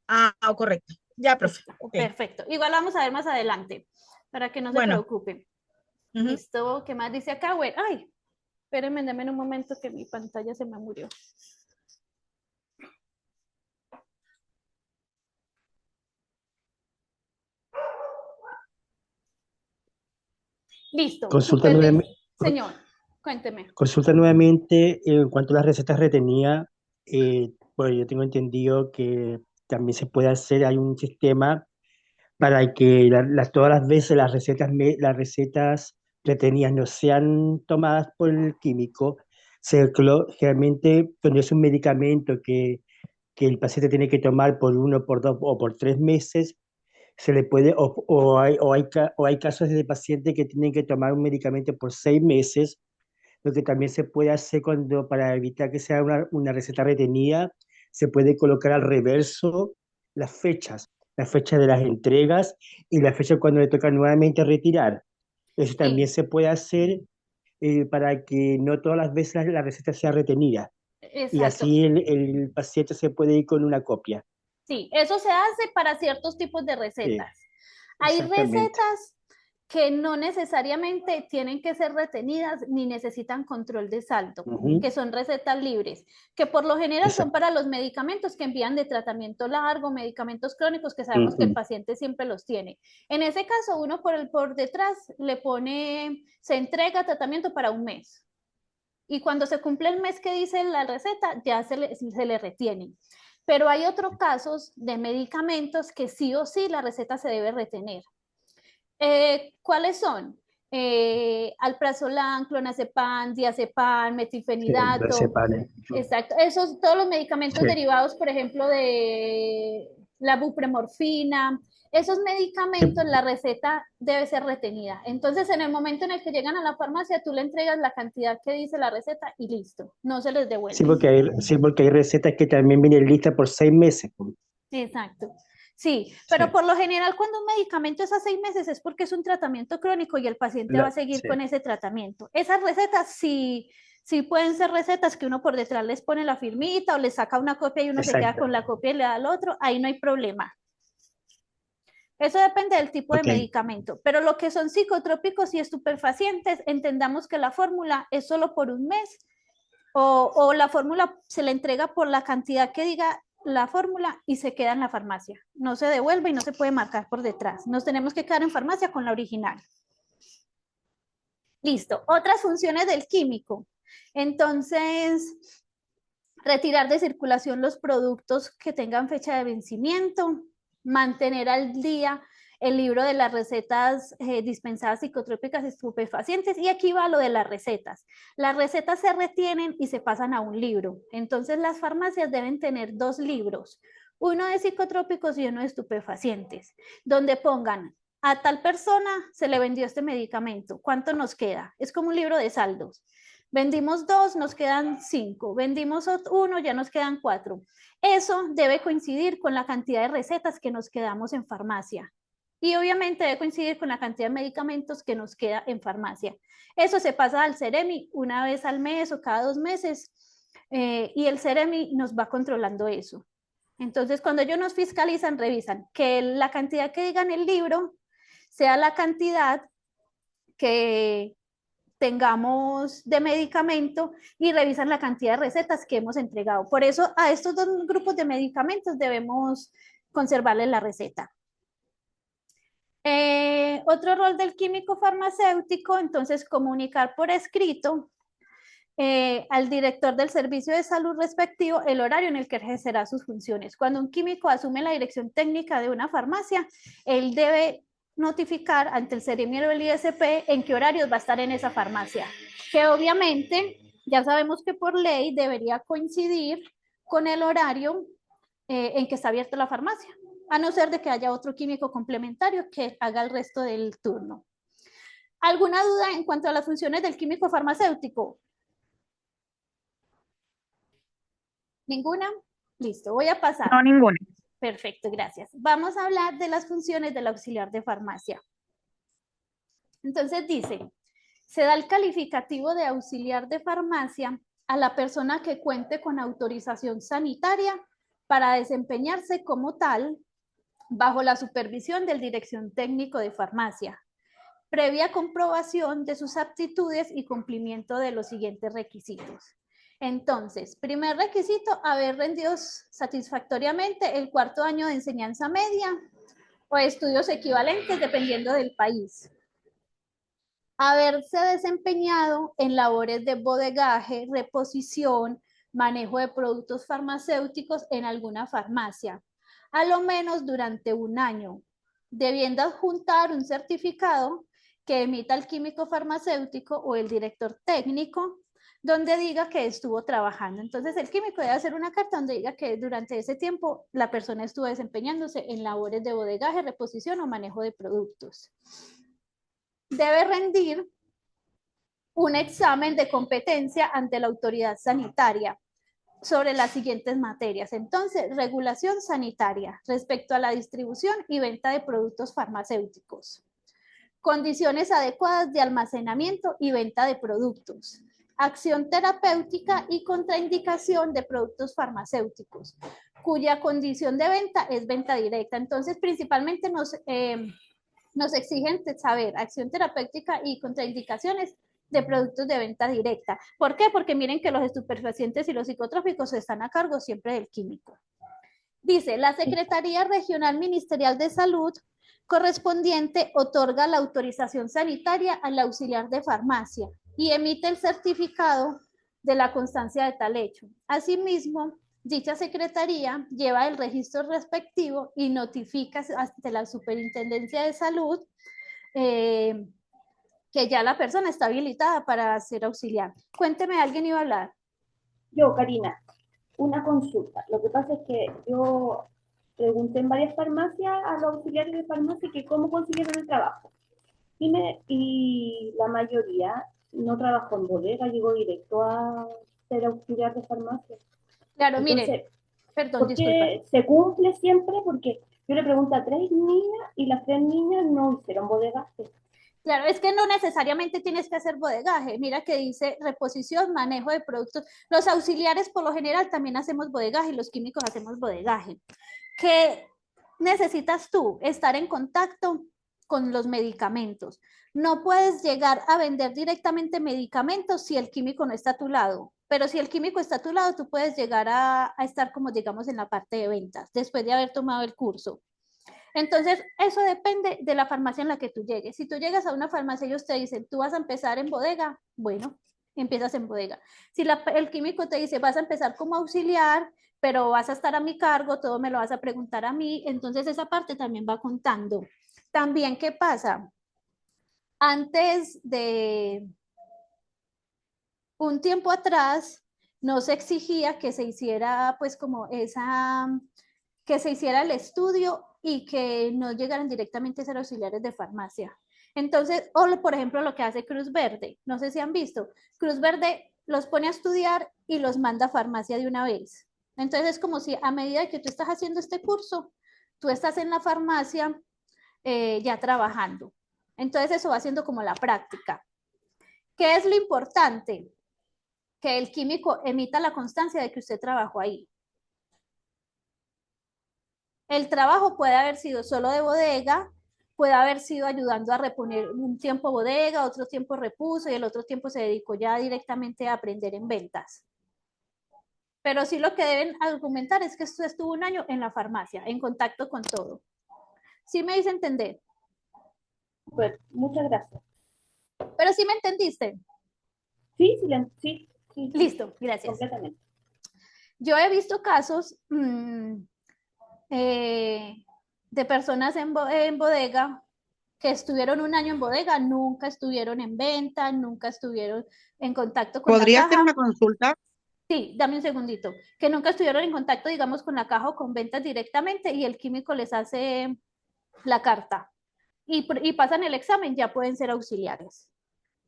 Speaker 11: Ah, correcto. Ya, profe. Okay.
Speaker 4: Perfecto. Igual vamos a ver más adelante para que no se preocupen. Listo. ¿Qué más dice acá? Bueno, ay, espérenme, denme un momento que mi pantalla se me murió. Listo.
Speaker 6: Consulta nuevamente.
Speaker 4: Señor, cuénteme.
Speaker 6: Consulta nuevamente en cuanto a las recetas retenidas. Bueno, yo tengo entendido que también se puede hacer, hay un sistema para que todas las veces las recetas retenidas no sean tomadas por el químico. Generalmente, cuando es un medicamento que el paciente tiene que tomar por 1, por 2 o por 3 meses, se le puede, o hay casos de pacientes que tienen que tomar un medicamento por 6 meses. Lo que también se puede hacer para evitar que sea una receta retenida, se puede colocar al reverso la fecha de las entregas y la fecha cuando le toca nuevamente retirar. Eso también se puede hacer para que no todas las veces la receta sea retenida.
Speaker 4: Exacto.
Speaker 6: Y así el paciente se puede ir con una copia.
Speaker 4: Sí, eso se hace para ciertos tipos de recetas. Sí, hay recetas que no necesariamente tienen que ser retenidas ni necesitan control de saldo, que son recetas libres, que por lo general son para los medicamentos que envían de tratamiento largo, medicamentos crónicos que sabemos que el paciente siempre los tiene. En ese caso, uno por detrás le pone, se entrega tratamiento para 1 mes. Y cuando se cumple el mes que dice la receta, ya se le retienen. Pero hay otros casos de medicamentos que sí o sí la receta se debe retener. ¿Cuáles son? Alprazolam, clonazepam, diazepam, metilfenidato. Exacto. Esos, todos los medicamentos derivados, por ejemplo, de la bupremorfina. Esos medicamentos, la receta debe ser retenida. Entonces, en el momento en el que llegan a la farmacia, tú le entregas la cantidad que dice la receta y listo. No se les devuelve.
Speaker 6: Sí, porque hay recetas que también vienen listas por 6 meses.
Speaker 4: Exacto. Sí, pero por lo general cuando un medicamento es a 6 meses es porque es un tratamiento crónico y el paciente va a seguir con ese tratamiento. Esas recetas sí pueden ser recetas que uno por detrás les pone la firmita o le saca una copia y uno se queda con la copia y le da al otro, ahí no hay problema. Eso depende del tipo de medicamento, pero lo que son psicotrópicos y estupefacientes, entendamos que la fórmula es solo por 1 mes o la fórmula se le entrega por la cantidad que diga la fórmula y se queda en la farmacia. No se devuelve y no se puede marcar por detrás. Nos tenemos que quedar en farmacia con la original. Listo. Otras funciones del químico. Entonces, Retirar de circulación los productos que tengan fecha de vencimiento, mantener al día el libro de las recetas dispensadas psicotrópicas estupefacientes, y aquí va lo de las recetas. Las recetas se retienen y se pasan a un libro. Entonces las farmacias deben tener 2 libros, uno de psicotrópicos y uno de estupefacientes, donde pongan a tal persona se le vendió este medicamento, ¿cuánto nos queda? Es como un libro de saldos. Vendimos 2, nos quedan 5. Vendimos 1, ya nos quedan 4. Eso debe coincidir con la cantidad de recetas que nos quedamos en farmacia. Y obviamente debe coincidir con la cantidad de medicamentos que nos queda en farmacia. Eso se pasa al Ceremi una vez al mes o cada 2 meses, y el Ceremi nos va controlando eso. Entonces, cuando ellos nos fiscalizan, revisan que la cantidad que diga en el libro sea la cantidad que tengamos de medicamento, y revisan la cantidad de recetas que hemos entregado. Por eso a estos 2 grupos de medicamentos debemos conservarles la receta. Otro rol del químico farmacéutico, entonces, comunicar por escrito al director del servicio de salud respectivo el horario en el que ejercerá sus funciones. Cuando un químico asume la dirección técnica de una farmacia, él debe notificar ante el Ceremi o el ISP en qué horarios va a estar en esa farmacia, que obviamente ya sabemos que por ley debería coincidir con el horario en que está abierta la farmacia, a no ser de que haya otro químico complementario que haga el resto del turno. ¿Alguna duda en cuanto a las funciones del químico farmacéutico? ¿Ninguna? Listo, voy a pasar.
Speaker 3: No, ninguna.
Speaker 4: Perfecto, gracias. Vamos a hablar de las funciones del auxiliar de farmacia. Entonces dice, se da el calificativo de auxiliar de farmacia a la persona que cuente con autorización sanitaria para desempeñarse como tal bajo la supervisión del dirección técnico de farmacia, previa comprobación de sus aptitudes y cumplimiento de los siguientes requisitos. Entonces, primer requisito, haber rendido satisfactoriamente el 4º año de enseñanza media o estudios equivalentes dependiendo del país. Haberse desempeñado en labores de bodegaje, reposición, manejo de productos farmacéuticos en alguna farmacia, a lo menos durante 1 año, debiendo adjuntar un certificado que emita el químico farmacéutico o el director técnico, donde diga que estuvo trabajando. Entonces el químico debe hacer una carta donde diga que durante ese tiempo la persona estuvo desempeñándose en labores de bodegaje, reposición o manejo de productos. Debe rendir un examen de competencia ante la autoridad sanitaria sobre las siguientes materias. Entonces, regulación sanitaria respecto a la distribución y venta de productos farmacéuticos, condiciones adecuadas de almacenamiento y venta de productos, acción terapéutica y contraindicación de productos farmacéuticos, cuya condición de venta es venta directa. Entonces, principalmente nos exigen saber acción terapéutica y contraindicaciones de productos de venta directa. ¿Por qué? Porque miren que los estupefacientes y los psicotrópicos están a cargo siempre del químico. Dice, la Secretaría Regional Ministerial de Salud correspondiente otorga la autorización sanitaria al auxiliar de farmacia y emite el certificado de la constancia de tal hecho. Asimismo, dicha secretaría lleva el registro respectivo y notifica ante la Superintendencia de Salud que ya la persona está habilitada para ser auxiliar. Cuénteme, ¿alguien iba a hablar?
Speaker 5: Yo, Karina, una consulta. Lo que pasa es que yo pregunté en varias farmacias a los auxiliares de farmacia que cómo consiguieron el trabajo. Y la mayoría no trabajó en bodega, llegó directo a ser auxiliar de farmacia.
Speaker 4: Claro,
Speaker 5: Entonces,
Speaker 4: miren, perdón,
Speaker 5: ¿por
Speaker 4: disculpa.
Speaker 5: qué se cumple siempre? Porque yo le pregunto a 3 niñas y las 3 niñas no hicieron bodegaje.
Speaker 4: Claro, es que no necesariamente tienes que hacer bodegaje. Mira que dice reposición, manejo de productos. Los auxiliares por lo general también hacemos bodegaje y los químicos hacemos bodegaje. ¿Qué necesitas tú? Estar en contacto con los medicamentos. No puedes llegar a vender directamente medicamentos si el químico no está a tu lado. Pero si el químico está a tu lado, tú puedes llegar a estar como digamos en la parte de ventas después de haber tomado el curso. Entonces, eso depende de la farmacia en la que tú llegues. Si tú llegas a una farmacia y ellos te dicen, tú vas a empezar en bodega, bueno, empiezas en bodega. Si el químico te dice, vas a empezar como auxiliar, pero vas a estar a mi cargo, todo me lo vas a preguntar a mí, entonces esa parte también va contando. También, ¿qué pasa? Antes de un tiempo atrás, no se exigía que se hiciera pues como que se hiciera el estudio y que no llegaran directamente a ser auxiliares de farmacia. Entonces, o por ejemplo lo que hace Cruz Verde, no sé si han visto, Cruz Verde los pone a estudiar y los manda a farmacia de una vez. Entonces es como si a medida que tú estás haciendo este curso, tú estás en la farmacia ya trabajando. Entonces eso va siendo como la práctica. ¿Qué es lo importante? Que el químico emita la constancia de que usted trabajó ahí. El trabajo puede haber sido solo de bodega, puede haber sido ayudando a reponer un tiempo bodega, otro tiempo repuso y el otro tiempo se dedicó ya directamente a aprender en ventas. Pero sí lo que deben argumentar es que usted estuvo un año en la farmacia, en contacto con todo. ¿Sí me hice entender?
Speaker 5: Pues, muchas gracias.
Speaker 4: ¿Pero sí me entendiste?
Speaker 5: Sí, sí.
Speaker 4: Listo, gracias.
Speaker 5: Completamente.
Speaker 4: Yo he visto casos de personas en bodega que estuvieron un año en bodega, nunca estuvieron en venta, nunca estuvieron en contacto con la
Speaker 2: ¿Podría
Speaker 4: caja.
Speaker 2: hacer una consulta?
Speaker 4: Sí, dame un segundito. Que nunca estuvieron en contacto, digamos, con la caja o con ventas directamente y el químico les hace la carta y pasan el examen, ya pueden ser auxiliares.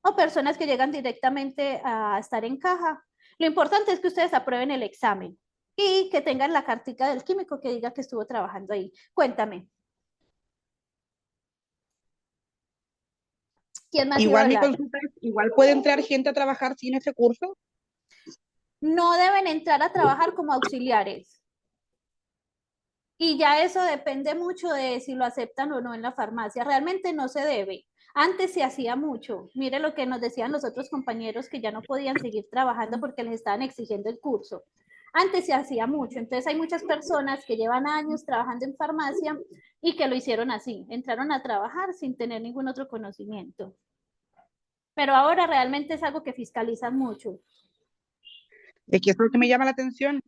Speaker 4: O personas que llegan directamente a estar en caja. Lo importante es que ustedes aprueben el examen y que tengan la cartica del químico que diga que estuvo trabajando ahí. Cuéntame. ¿Quién más iba a
Speaker 2: Igual mi
Speaker 4: hablar?
Speaker 2: consulta es, igual puede entrar gente a trabajar sin ese curso.
Speaker 4: No deben entrar a trabajar como auxiliares. Y ya eso depende mucho de si lo aceptan o no en la farmacia. Realmente no se debe. Antes se hacía mucho. Mire lo que nos decían los otros compañeros que ya no podían seguir trabajando porque les estaban exigiendo el curso. Antes se hacía mucho. Entonces hay muchas personas que llevan años trabajando en farmacia y que lo hicieron así. Entraron a trabajar sin tener ningún otro conocimiento. Pero ahora realmente es algo que fiscalizan mucho.
Speaker 2: Es que eso es lo que me llama la atención.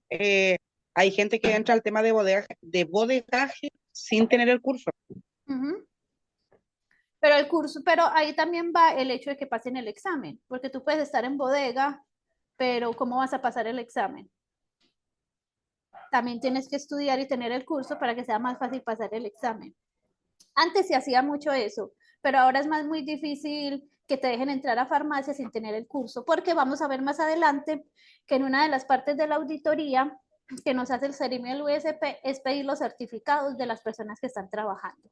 Speaker 2: Hay gente que entra al tema de bodegaje sin tener el curso.
Speaker 4: Uh-huh. Pero el curso, pero ahí también va el hecho de que pasen el examen, porque tú puedes estar en bodega, pero ¿cómo vas a pasar el examen? También tienes que estudiar y tener el curso para que sea más fácil pasar el examen. Antes se hacía mucho eso, pero ahora es muy difícil que te dejen entrar a farmacia sin tener el curso, porque vamos a ver más adelante que en una de las partes de la auditoría que nos hace el CERIM y el USP es pedir los certificados de las personas que están trabajando.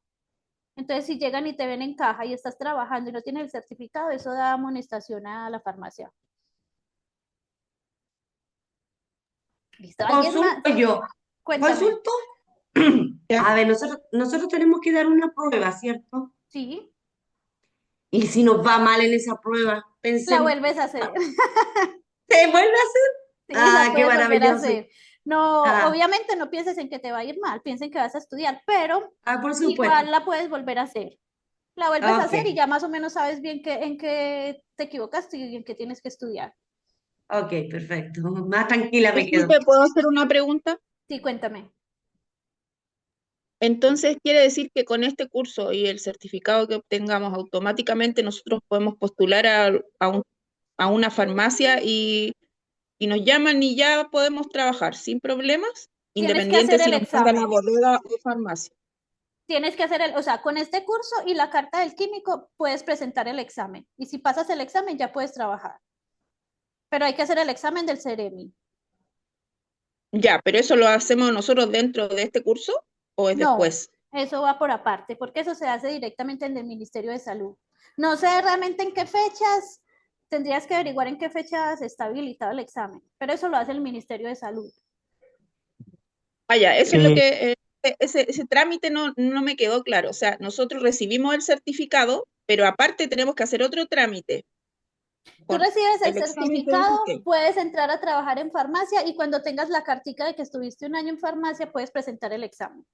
Speaker 4: Entonces, si llegan y te ven en caja y estás trabajando y no tienes el certificado, eso da amonestación a la farmacia. ¿Listo? ¿Alguien más?
Speaker 9: Consulto yo.
Speaker 4: Cuéntame.
Speaker 9: ¿Consulto? A ver, nosotros tenemos que dar una prueba, ¿cierto?
Speaker 4: Sí,
Speaker 9: Y si nos va mal en esa prueba,
Speaker 4: la
Speaker 9: pensemos,
Speaker 4: vuelves a hacer.
Speaker 9: ¿se vuelve a hacer?
Speaker 4: Sí,
Speaker 9: Ah,
Speaker 4: la
Speaker 9: qué
Speaker 4: puedes volver a
Speaker 9: maravilloso.
Speaker 4: hacer. No,
Speaker 9: Ah.
Speaker 4: obviamente no pienses en que te va a ir mal, piensen que vas a estudiar, pero
Speaker 9: Por supuesto.
Speaker 4: igual la puedes volver a hacer. La vuelves a hacer
Speaker 9: Ok.
Speaker 4: y ya más o menos sabes bien en qué te equivocaste y en qué tienes que estudiar.
Speaker 9: Ok, perfecto. Más tranquila me quedo.
Speaker 11: Disculpe, ¿puedo hacer una pregunta?
Speaker 4: Sí, cuéntame.
Speaker 11: Entonces, quiere decir que con este curso y el certificado que obtengamos, automáticamente nosotros podemos postular a una farmacia y nos llaman y ya podemos trabajar sin problemas,
Speaker 4: Tienes que
Speaker 11: independiente
Speaker 4: hacer
Speaker 11: si
Speaker 4: el
Speaker 11: nos mandan a
Speaker 4: examen.
Speaker 11: bodega o farmacia.
Speaker 4: Tienes que hacer o sea, con este curso y la carta del químico puedes presentar el examen. Y si pasas el examen ya puedes trabajar. Pero hay que hacer el examen del CEREMI.
Speaker 11: Ya, pero ¿eso lo hacemos nosotros dentro de este curso o es
Speaker 4: No,
Speaker 11: después?
Speaker 4: eso va por aparte, porque eso se hace directamente en el Ministerio de Salud. No sé realmente en qué fechas, tendrías que averiguar en qué fechas está habilitado el examen, pero eso lo hace el Ministerio de Salud.
Speaker 11: Vaya, eso es lo que, ese trámite no me quedó claro. O sea, nosotros recibimos el certificado, pero aparte tenemos que hacer otro trámite.
Speaker 4: Tú recibes el
Speaker 11: el examen que
Speaker 4: certificado,
Speaker 11: dice.
Speaker 4: puedes entrar a trabajar en farmacia y cuando tengas la cartica de que estuviste un año en farmacia, puedes presentar el examen.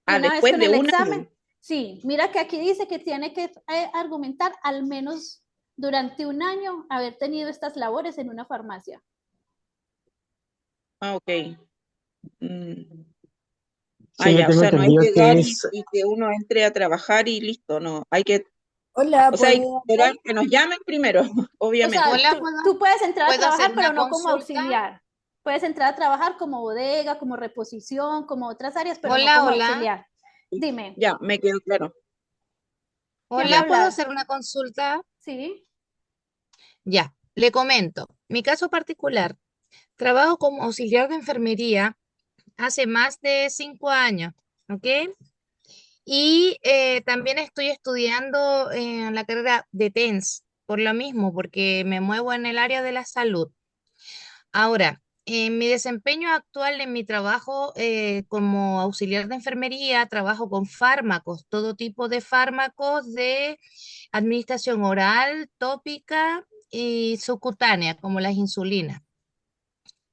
Speaker 4: Y una vez
Speaker 11: Después
Speaker 4: con
Speaker 11: de
Speaker 4: el
Speaker 11: un
Speaker 4: examen,
Speaker 11: año.
Speaker 4: sí, mira que aquí dice que tiene que argumentar al menos durante un año haber tenido estas labores en una farmacia.
Speaker 12: Ah, ok. Mm.
Speaker 6: Sí, yo
Speaker 12: O
Speaker 6: tengo
Speaker 12: sea, no es
Speaker 6: entendido
Speaker 12: llegar
Speaker 6: que
Speaker 12: y,
Speaker 6: es,
Speaker 12: y que uno entre a trabajar y listo, no. Hay que,
Speaker 5: Hola,
Speaker 12: o sea, hay que
Speaker 5: ¿puedo
Speaker 12: esperar
Speaker 5: hablar?
Speaker 12: que nos llamen primero,
Speaker 4: O
Speaker 12: obviamente.
Speaker 4: sea,
Speaker 7: Hola,
Speaker 4: tú puedes entrar a
Speaker 7: ¿puedo hacer
Speaker 4: trabajar, pero
Speaker 7: una
Speaker 4: no como
Speaker 7: consulta?
Speaker 4: auxiliar. Puedes entrar a trabajar como bodega, como reposición, como otras áreas, pero no
Speaker 7: Hola,
Speaker 4: como
Speaker 7: hola,
Speaker 4: auxiliar. Dime,
Speaker 12: Ya, me quedó claro.
Speaker 4: ¿quién va a
Speaker 7: hola, ¿puedo
Speaker 4: hablar?
Speaker 7: hacer una consulta?
Speaker 4: ¿Sí?
Speaker 7: Ya, le comento. Mi caso particular, trabajo como auxiliar de enfermería hace más de 5 años, ¿ok? Y también estoy estudiando la carrera de TENS, por lo mismo, porque me muevo en el área de la salud. Ahora, en mi desempeño actual en mi trabajo como auxiliar de enfermería, trabajo con fármacos, todo tipo de fármacos de administración oral, tópica y subcutánea, como las insulinas.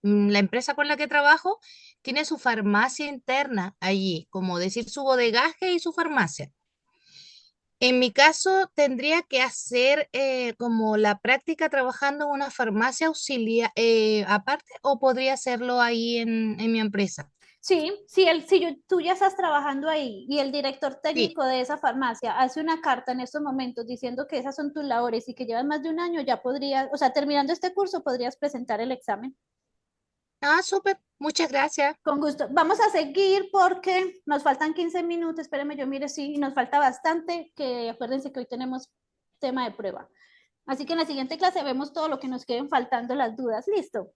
Speaker 7: La empresa con la que trabajo tiene su farmacia interna allí, como decir su bodegaje y su farmacia. En mi caso, tendría que hacer como la práctica trabajando en una farmacia auxiliar aparte o podría hacerlo ahí en mi empresa.
Speaker 4: Sí, tú ya estás trabajando ahí y el director
Speaker 7: Sí.
Speaker 4: técnico de esa farmacia hace una carta en estos momentos diciendo que esas son tus labores y que llevas más de un año, ya podrías, o sea, terminando este curso, podrías presentar el examen.
Speaker 7: Ah, súper. Muchas gracias.
Speaker 4: Con gusto. Vamos a seguir porque nos faltan 15 minutos. Espérenme, yo mire, sí, nos falta bastante, que acuérdense que hoy tenemos tema de prueba. Así que en la siguiente clase vemos todo lo que nos queden faltando las dudas. Listo,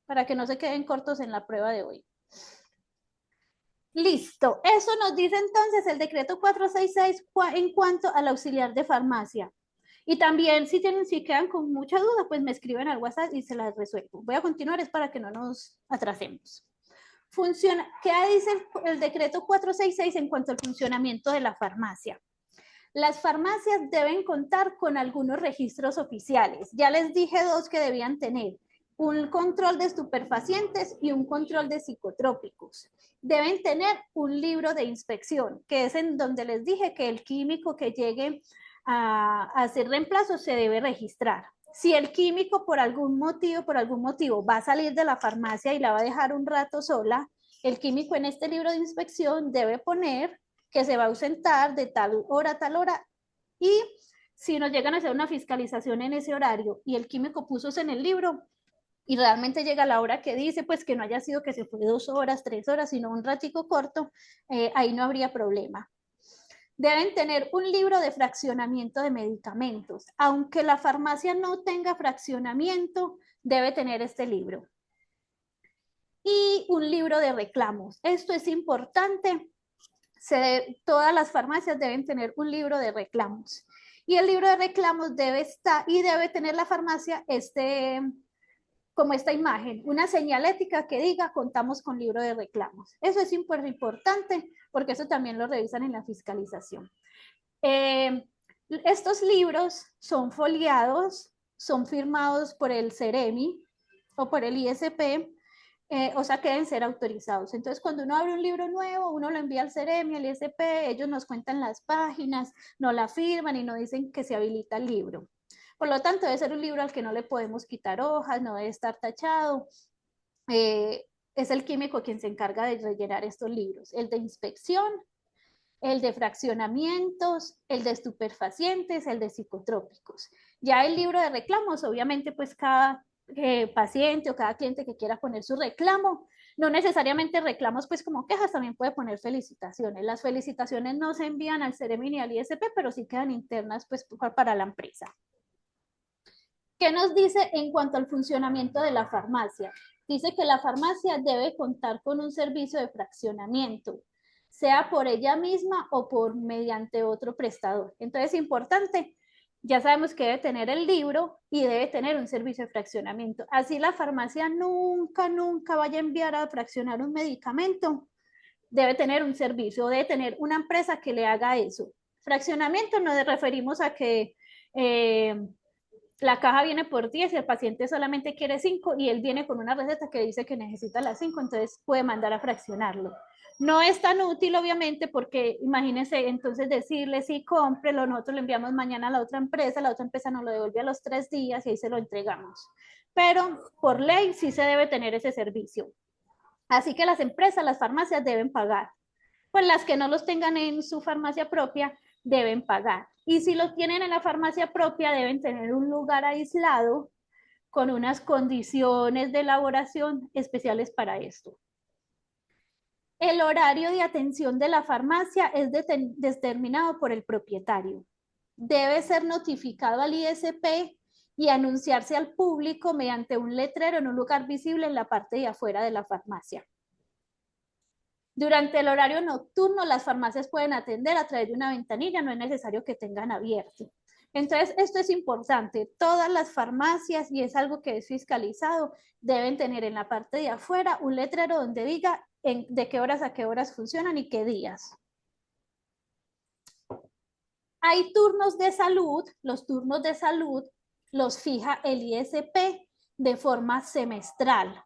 Speaker 4: para que no se queden cortos en la prueba de hoy. Listo, eso nos dice entonces el decreto 466 en cuanto al auxiliar de farmacia. Y también si quedan con mucha duda, pues me escriben al WhatsApp y se las resuelvo. Voy a continuar, es para que no nos atrasemos. ¿Qué dice el decreto 466 en cuanto al funcionamiento de la farmacia? Las farmacias deben contar con algunos registros oficiales. Ya les dije dos que debían tener: un control de estupefacientes y un control de psicotrópicos. Deben tener un libro de inspección, que es en donde les dije que el químico que llegue a hacer reemplazo se debe registrar. Si el químico por algún motivo va a salir de la farmacia y la va a dejar un rato sola, el químico en este libro de inspección debe poner que se va a ausentar de tal hora a tal hora, y si nos llegan a hacer una fiscalización en ese horario y el químico puso en el libro y realmente llega la hora que dice, pues que no haya sido que se fue 2 horas, 3 horas, sino un ratico corto, ahí no habría problema. Deben tener un libro de fraccionamiento de medicamentos. Aunque la farmacia no tenga fraccionamiento, debe tener este libro. Y un libro de reclamos. Esto es importante. Todas las farmacias deben tener un libro de reclamos. Y el libro de reclamos debe estar, y debe tener la farmacia como esta imagen, una señalética que diga contamos con libro de reclamos. Eso es importante porque eso también lo revisan en la fiscalización. Estos libros son foliados, son firmados por el CEREMI o por el ISP, o sea que deben ser autorizados. Entonces, cuando uno abre un libro nuevo, uno lo envía al CEREMI, al ISP, ellos nos cuentan las páginas, no la firman y nos dicen que se habilita el libro. Por lo tanto, debe ser un libro al que no le podemos quitar hojas, no debe estar tachado. Es el químico quien se encarga de rellenar estos libros, el de inspección, el de fraccionamientos, el de estupefacientes, el de psicotrópicos. Ya el libro de reclamos, obviamente, pues cada paciente o cada cliente que quiera poner su reclamo, no necesariamente reclamos pues como quejas, también puede poner felicitaciones. Las felicitaciones no se envían al CEREMI ni al ISP, pero sí quedan internas pues para la empresa. ¿Qué nos dice en cuanto al funcionamiento de la farmacia? Dice que la farmacia debe contar con un servicio de fraccionamiento, sea por ella misma o por mediante otro prestador. Entonces, importante, ya sabemos que debe tener el libro y debe tener un servicio de fraccionamiento. Así la farmacia nunca vaya a enviar a fraccionar un medicamento, debe tener un servicio, debe tener una empresa que le haga eso. Fraccionamiento nos referimos a que La caja viene por 10 y el paciente solamente quiere 5 y él viene con una receta que dice que necesita las 5, entonces puede mandar a fraccionarlo. No es tan útil, obviamente, porque imagínense, entonces decirle, sí, cómprelo, nosotros lo enviamos mañana a la otra empresa nos lo devuelve a los 3 días y ahí se lo entregamos. Pero por ley sí se debe tener ese servicio. Así que las empresas, las farmacias deben pagar. Pues las que no los tengan en su farmacia propia deben pagar. Y si los tienen en la farmacia propia, deben tener un lugar aislado con unas condiciones de elaboración especiales para esto. El horario de atención de la farmacia es determinado por el propietario. Debe ser notificado al ISP y anunciarse al público mediante un letrero en un lugar visible en la parte de afuera de la farmacia. Durante el horario nocturno, las farmacias pueden atender a través de una ventanilla, no es necesario que tengan abierto. Entonces, esto es importante. Todas las farmacias, y es algo que es fiscalizado, deben tener en la parte de afuera un letrero donde diga de qué horas a qué horas funcionan y qué días. Hay turnos de salud, los turnos de salud los fija el ISP de forma semestral.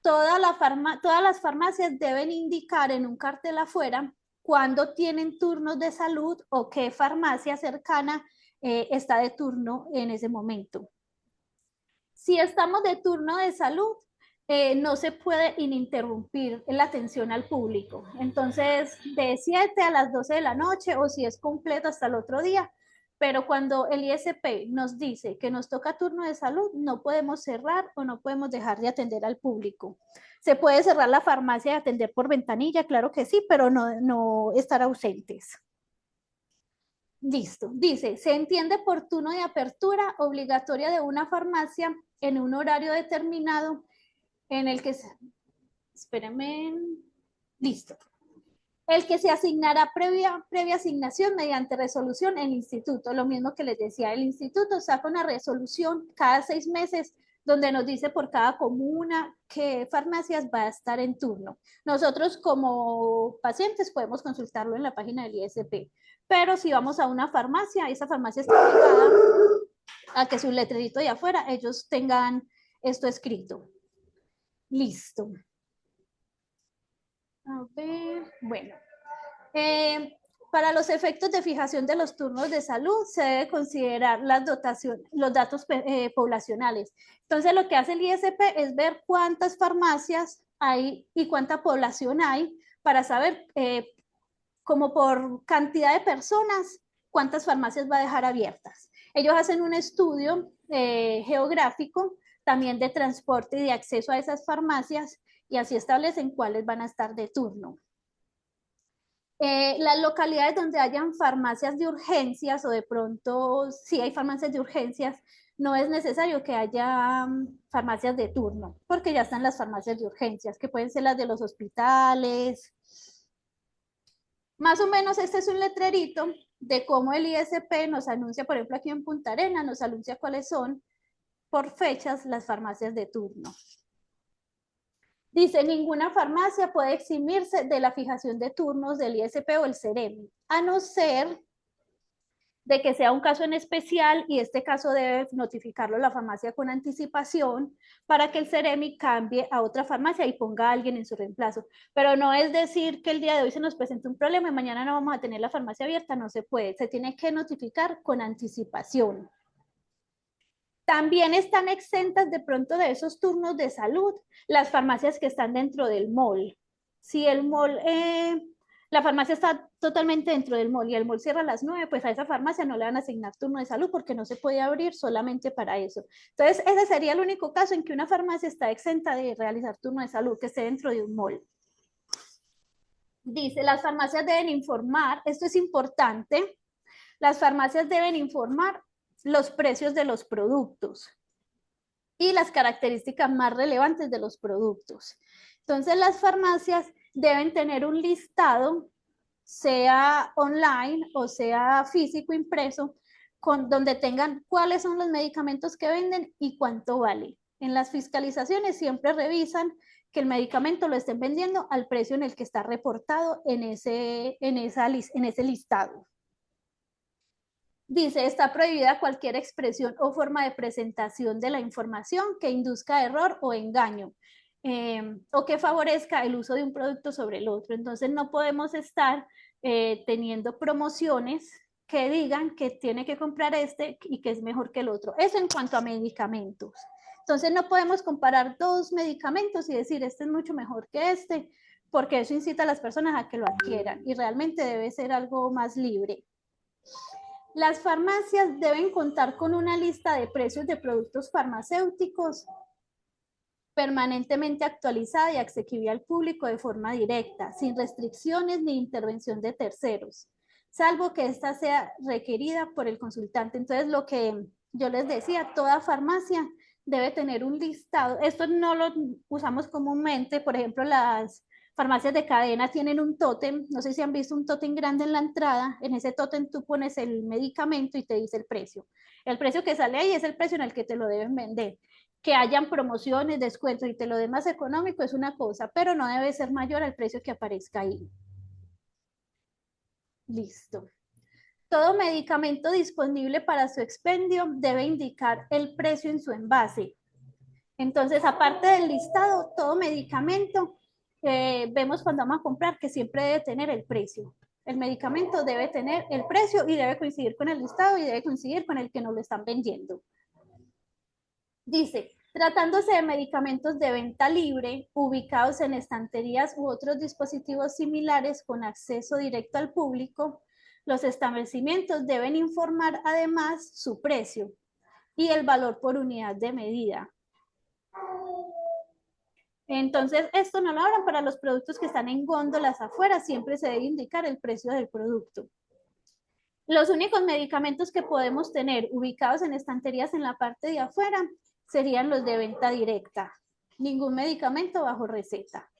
Speaker 4: Todas las farmacias deben indicar en un cartel afuera cuándo tienen turnos de salud o qué farmacia cercana está de turno en ese momento. Si estamos de turno de salud, no se puede ininterrumpir la atención al público. Entonces, de 7 a las 12 de la noche o si es completo hasta el otro día. Pero cuando el ISP nos dice que nos toca turno de salud, no podemos cerrar o no podemos dejar de atender al público. Se puede cerrar la farmacia y atender por ventanilla, claro que sí, pero no estar ausentes. Listo. Dice, se entiende por turno de apertura obligatoria de una farmacia en un horario determinado en el que espérenme, listo. El que se asignará previa asignación mediante resolución en el instituto. Lo mismo que les decía, el instituto saca una resolución cada 6 meses donde nos dice por cada comuna qué farmacias va a estar en turno. Nosotros como pacientes podemos consultarlo en la página del ISP, pero si vamos a una farmacia, esa farmacia está obligada a que su letrerito de afuera ellos tengan esto escrito. Listo. A ver, bueno. Para los efectos de fijación de los turnos de salud se debe considerar los datos poblacionales. Entonces lo que hace el ISP es ver cuántas farmacias hay y cuánta población hay para saber como por cantidad de personas cuántas farmacias va a dejar abiertas. Ellos hacen un estudio geográfico también de transporte y de acceso a esas farmacias y así establecen cuáles van a estar de turno. Las localidades donde hayan farmacias de urgencias o de pronto si hay farmacias de urgencias, no es necesario que haya farmacias de turno, porque ya están las farmacias de urgencias, que pueden ser las de los hospitales. Más o menos este es un letrerito de cómo el ISP nos anuncia, por ejemplo aquí en Punta Arenas, nos anuncia cuáles son por fechas las farmacias de turno. Dice, ninguna farmacia puede eximirse de la fijación de turnos del ISP o el CEREMI, a no ser de que sea un caso en especial y este caso debe notificarlo la farmacia con anticipación para que el CEREMI cambie a otra farmacia y ponga a alguien en su reemplazo. Pero no es decir que el día de hoy se nos presenta un problema y mañana no vamos a tener la farmacia abierta, no se puede, se tiene que notificar con anticipación. También están exentas de pronto de esos turnos de salud las farmacias que están dentro del mall. Si el mall, la farmacia está totalmente dentro del mall y el mall cierra a las 9, pues a esa farmacia no le van a asignar turno de salud porque no se puede abrir solamente para eso. Entonces, ese sería el único caso en que una farmacia está exenta de realizar turno de salud, que esté dentro de un mall. Dice, las farmacias deben informar, esto es importante, las farmacias deben informar los precios de los productos y las características más relevantes de los productos. Entonces, las farmacias deben tener un listado, sea online o sea físico impreso, donde tengan cuáles son los medicamentos que venden y cuánto vale. En las fiscalizaciones siempre revisan que el medicamento lo estén vendiendo al precio en el que está reportado en ese listado. Dice, está prohibida cualquier expresión o forma de presentación de la información que induzca error o engaño, o que favorezca el uso de un producto sobre el otro. Entonces no podemos estar teniendo promociones que digan que tiene que comprar este y que es mejor que el otro. Eso en cuanto a medicamentos. Entonces no podemos comparar dos medicamentos y decir, este es mucho mejor que este, porque eso incita a las personas a que lo adquieran y realmente debe ser algo más libre. Las farmacias deben contar con una lista de precios de productos farmacéuticos permanentemente actualizada y asequible al público de forma directa, sin restricciones ni intervención de terceros, salvo que ésta sea requerida por el consultante. Entonces, lo que yo les decía, toda farmacia debe tener un listado. Esto no lo usamos comúnmente, por ejemplo, las farmacias de cadena tienen un tótem, no sé si han visto un tótem grande en la entrada, en ese tótem tú pones el medicamento y te dice el precio. El precio que sale ahí es el precio en el que te lo deben vender. Que hayan promociones, descuentos y te lo den más económico es una cosa, pero no debe ser mayor al precio que aparezca ahí. Listo. Todo medicamento disponible para su expendio debe indicar el precio en su envase. Entonces, aparte del listado, todo medicamento, vemos cuando vamos a comprar que siempre debe tener el precio. El medicamento debe tener el precio y debe coincidir con el listado y debe coincidir con el que nos lo están vendiendo. Dice, tratándose de medicamentos de venta libre, ubicados en estanterías u otros dispositivos similares con acceso directo al público, los establecimientos deben informar además su precio y el valor por unidad de medida. Entonces, esto no lo hablan para los productos que están en góndolas afuera, siempre se debe indicar el precio del producto. Los únicos medicamentos que podemos tener ubicados en estanterías en la parte de afuera serían los de venta directa. Ningún medicamento bajo receta.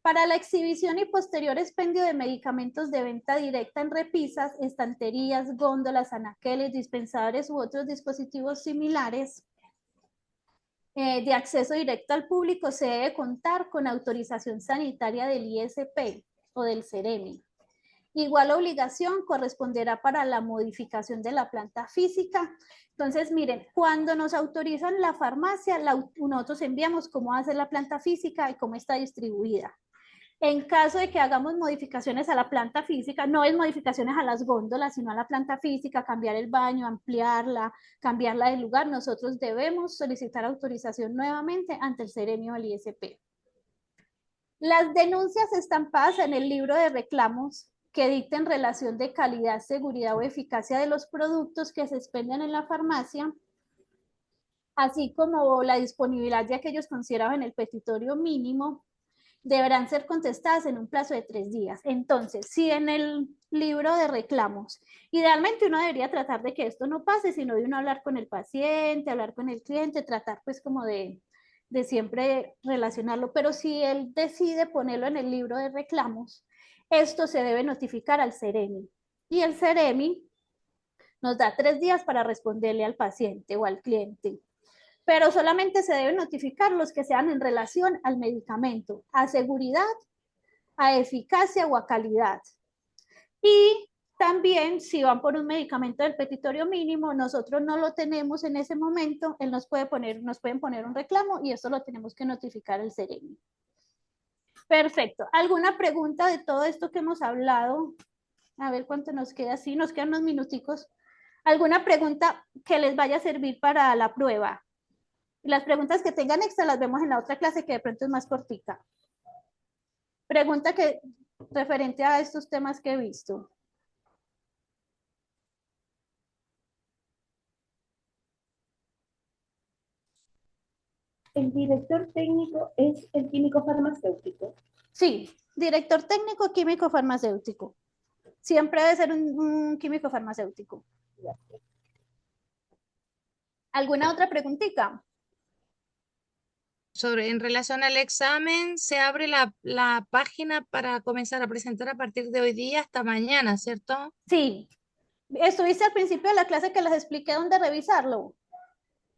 Speaker 4: Para la exhibición y posterior expendio de medicamentos de venta directa en repisas, estanterías, góndolas, anaqueles, dispensadores u otros dispositivos similares de acceso directo al público, se debe contar con autorización sanitaria del ISP o del CEREMI. Igual obligación corresponderá para la modificación de la planta física. Entonces, miren, cuando nos autorizan la farmacia, nosotros enviamos cómo hace la planta física y cómo está distribuida. En caso de que hagamos modificaciones a la planta física, no es modificaciones a las góndolas, sino a la planta física, cambiar el baño, ampliarla, cambiarla de lugar, nosotros debemos solicitar autorización nuevamente ante el CEREMI o el ISP. Las denuncias estampadas en el libro de reclamos que dicten relación de calidad, seguridad o eficacia de los productos que se expenden en la farmacia, así como la disponibilidad de aquellos considerados en el petitorio mínimo, deberán ser contestadas en un plazo de 3 días. Entonces, si en el libro de reclamos, idealmente uno debería tratar de que esto no pase, sino de uno hablar con el paciente, hablar con el cliente, tratar pues como de siempre relacionarlo, pero si él decide ponerlo en el libro de reclamos, esto se debe notificar al CEREMI y el CEREMI nos da 3 días para responderle al paciente o al cliente. Pero solamente se deben notificar los que sean en relación al medicamento, a seguridad, a eficacia o a calidad. Y también, si van por un medicamento del petitorio mínimo, nosotros no lo tenemos en ese momento, él nos pueden poner un reclamo y eso lo tenemos que notificar al CEREMI. Perfecto. ¿Alguna pregunta de todo esto que hemos hablado? A ver cuánto nos queda. Sí, nos quedan unos minuticos. ¿Alguna pregunta que les vaya a servir para la prueba? Las preguntas que tengan extra las vemos en la otra clase que de pronto es más cortica. Pregunta que referente a estos temas que he visto.
Speaker 5: ¿El director técnico es el químico farmacéutico?
Speaker 4: Sí, director técnico químico farmacéutico. Siempre debe ser un químico farmacéutico. ¿Alguna otra preguntita?
Speaker 7: En relación al examen, se abre la página para comenzar a presentar a partir de hoy día hasta mañana, ¿cierto?
Speaker 4: Sí. ¿Estuviste al principio de la clase que les expliqué dónde revisarlo?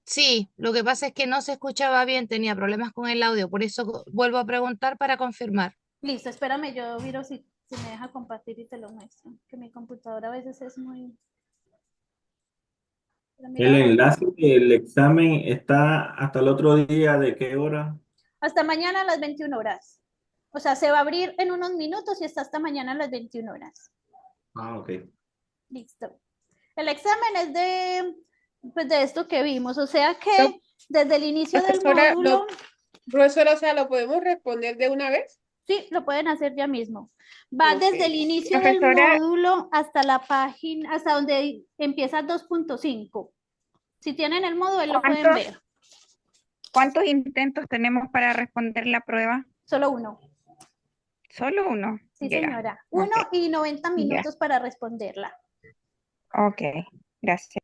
Speaker 7: Sí, lo que pasa es que no se escuchaba bien, tenía problemas con el audio, por eso vuelvo a preguntar para confirmar.
Speaker 4: Listo, espérame, yo miro si me deja compartir y te lo muestro. Que mi computadora a veces es muy... Pero
Speaker 13: El
Speaker 4: miramos.
Speaker 13: enlace del examen está hasta el otro día, ¿de qué hora?
Speaker 4: Hasta mañana a las 21 horas. O sea, se va a abrir en unos minutos y está hasta mañana a las 21 horas.
Speaker 13: Ah, ok.
Speaker 4: Listo. El examen es pues de esto que vimos, o sea que desde el inicio del
Speaker 14: Profesora,
Speaker 4: módulo,
Speaker 14: profesora, o sea, ¿lo podemos responder de una vez?
Speaker 4: sí, lo pueden hacer ya mismo. Va
Speaker 14: Ok.
Speaker 4: desde el inicio del
Speaker 3: Profesora,
Speaker 4: módulo hasta la página, hasta donde empieza 2.5. Si tienen el módulo, ahí lo pueden
Speaker 3: ¿cuántos,
Speaker 4: ver.
Speaker 3: cuántos intentos tenemos para responder la prueba?
Speaker 4: Solo uno.
Speaker 3: Solo uno.
Speaker 4: Sí,
Speaker 3: Ya.
Speaker 4: señora. 1
Speaker 3: Ok.
Speaker 4: y 90 minutos para responderla.
Speaker 3: Ok, gracias.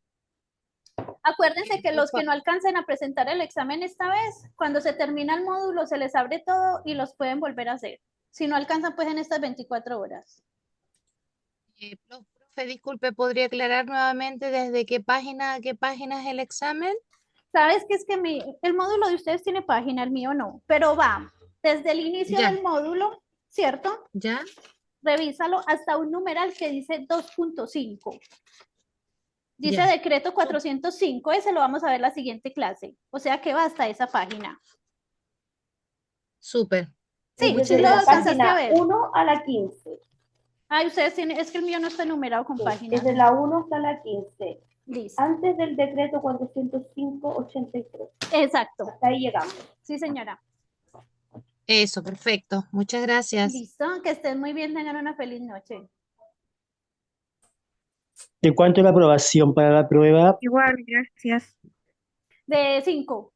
Speaker 4: Acuérdense que los que no alcancen a presentar el examen esta vez, cuando se termina el módulo, se les abre todo y los pueden volver a hacer. Si no alcanzan, pues en estas 24 horas.
Speaker 7: Profe, disculpe, ¿podría aclarar nuevamente desde qué página a qué página es el examen?
Speaker 4: ¿Sabes qué es que el módulo de ustedes tiene página, el mío no? Pero va desde el inicio
Speaker 7: Ya.
Speaker 4: del módulo, ¿cierto?
Speaker 7: ¿Ya?
Speaker 4: Revísalo hasta un numeral que dice 2.5. Dice
Speaker 7: Ya.
Speaker 4: decreto 405, ese lo vamos a ver la siguiente clase. O sea que va hasta esa página.
Speaker 7: Súper.
Speaker 4: Sí,
Speaker 7: Muchas
Speaker 4: sí lo
Speaker 5: Desde la
Speaker 4: alcanzaste a
Speaker 5: página
Speaker 4: ver.
Speaker 5: 1 a la 15.
Speaker 4: Ay, ustedes tienen, es que el mío no está numerado con páginas.
Speaker 5: Desde la 1 hasta la 15.
Speaker 4: Listo.
Speaker 5: Antes del decreto 405-83.
Speaker 4: Exacto.
Speaker 5: Hasta ahí llegamos.
Speaker 4: Sí, señora.
Speaker 7: Eso, perfecto. Muchas gracias.
Speaker 4: Listo, que estén muy bien, tengan una feliz noche.
Speaker 6: ¿En cuanto a la aprobación para la prueba?
Speaker 3: Igual, gracias.
Speaker 4: De 5.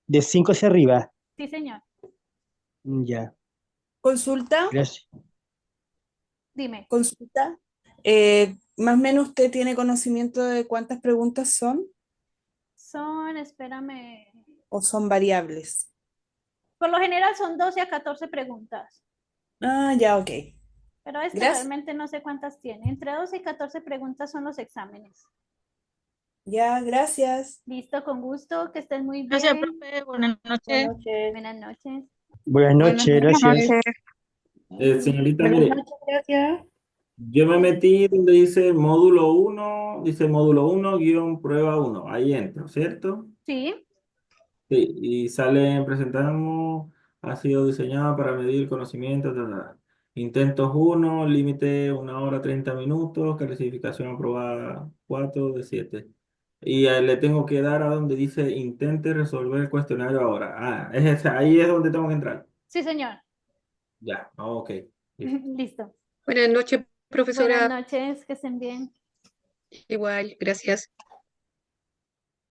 Speaker 6: De 5 hacia arriba.
Speaker 4: Sí, señor.
Speaker 6: Ya,
Speaker 15: Consulta,
Speaker 6: gracias.
Speaker 4: Dime.
Speaker 15: consulta. Más o menos usted tiene conocimiento de cuántas preguntas son
Speaker 4: Son, espérame.
Speaker 15: o son variables.
Speaker 4: Por lo general son 12 a 14 preguntas.
Speaker 15: Ah, ya, ok.
Speaker 4: Pero es que
Speaker 15: Gracias.
Speaker 4: realmente no sé cuántas tiene. Entre 12 y 14 preguntas son los exámenes.
Speaker 15: Ya, gracias.
Speaker 4: Listo, con gusto, que estén muy bien.
Speaker 11: Gracias, profe. Buenas noches.
Speaker 4: Buenas noches. Buenas noches.
Speaker 6: Buenas noches,
Speaker 3: Buenas
Speaker 6: gracias.
Speaker 3: noches.
Speaker 13: Señorita,
Speaker 1: Buenas
Speaker 13: mire,
Speaker 1: noches, gracias.
Speaker 13: yo me metí donde dice módulo 1, dice módulo 1 guión prueba 1. Ahí entro, ¿cierto?
Speaker 4: Sí,
Speaker 13: Sí, y sale, presentamos, ha sido diseñado para medir el conocimiento, Intentos 1, límite 1 hora 30 minutos, clasificación aprobada 4 de 7. Y le tengo que dar a donde dice intente resolver el cuestionario ahora. Ahí es donde tengo que entrar.
Speaker 4: sí, señor.
Speaker 13: Ya, ok. Listo.
Speaker 4: Listo.
Speaker 14: Buenas noches,
Speaker 4: Buenas
Speaker 14: profesora.
Speaker 4: noches, que estén bien.
Speaker 14: Igual, gracias.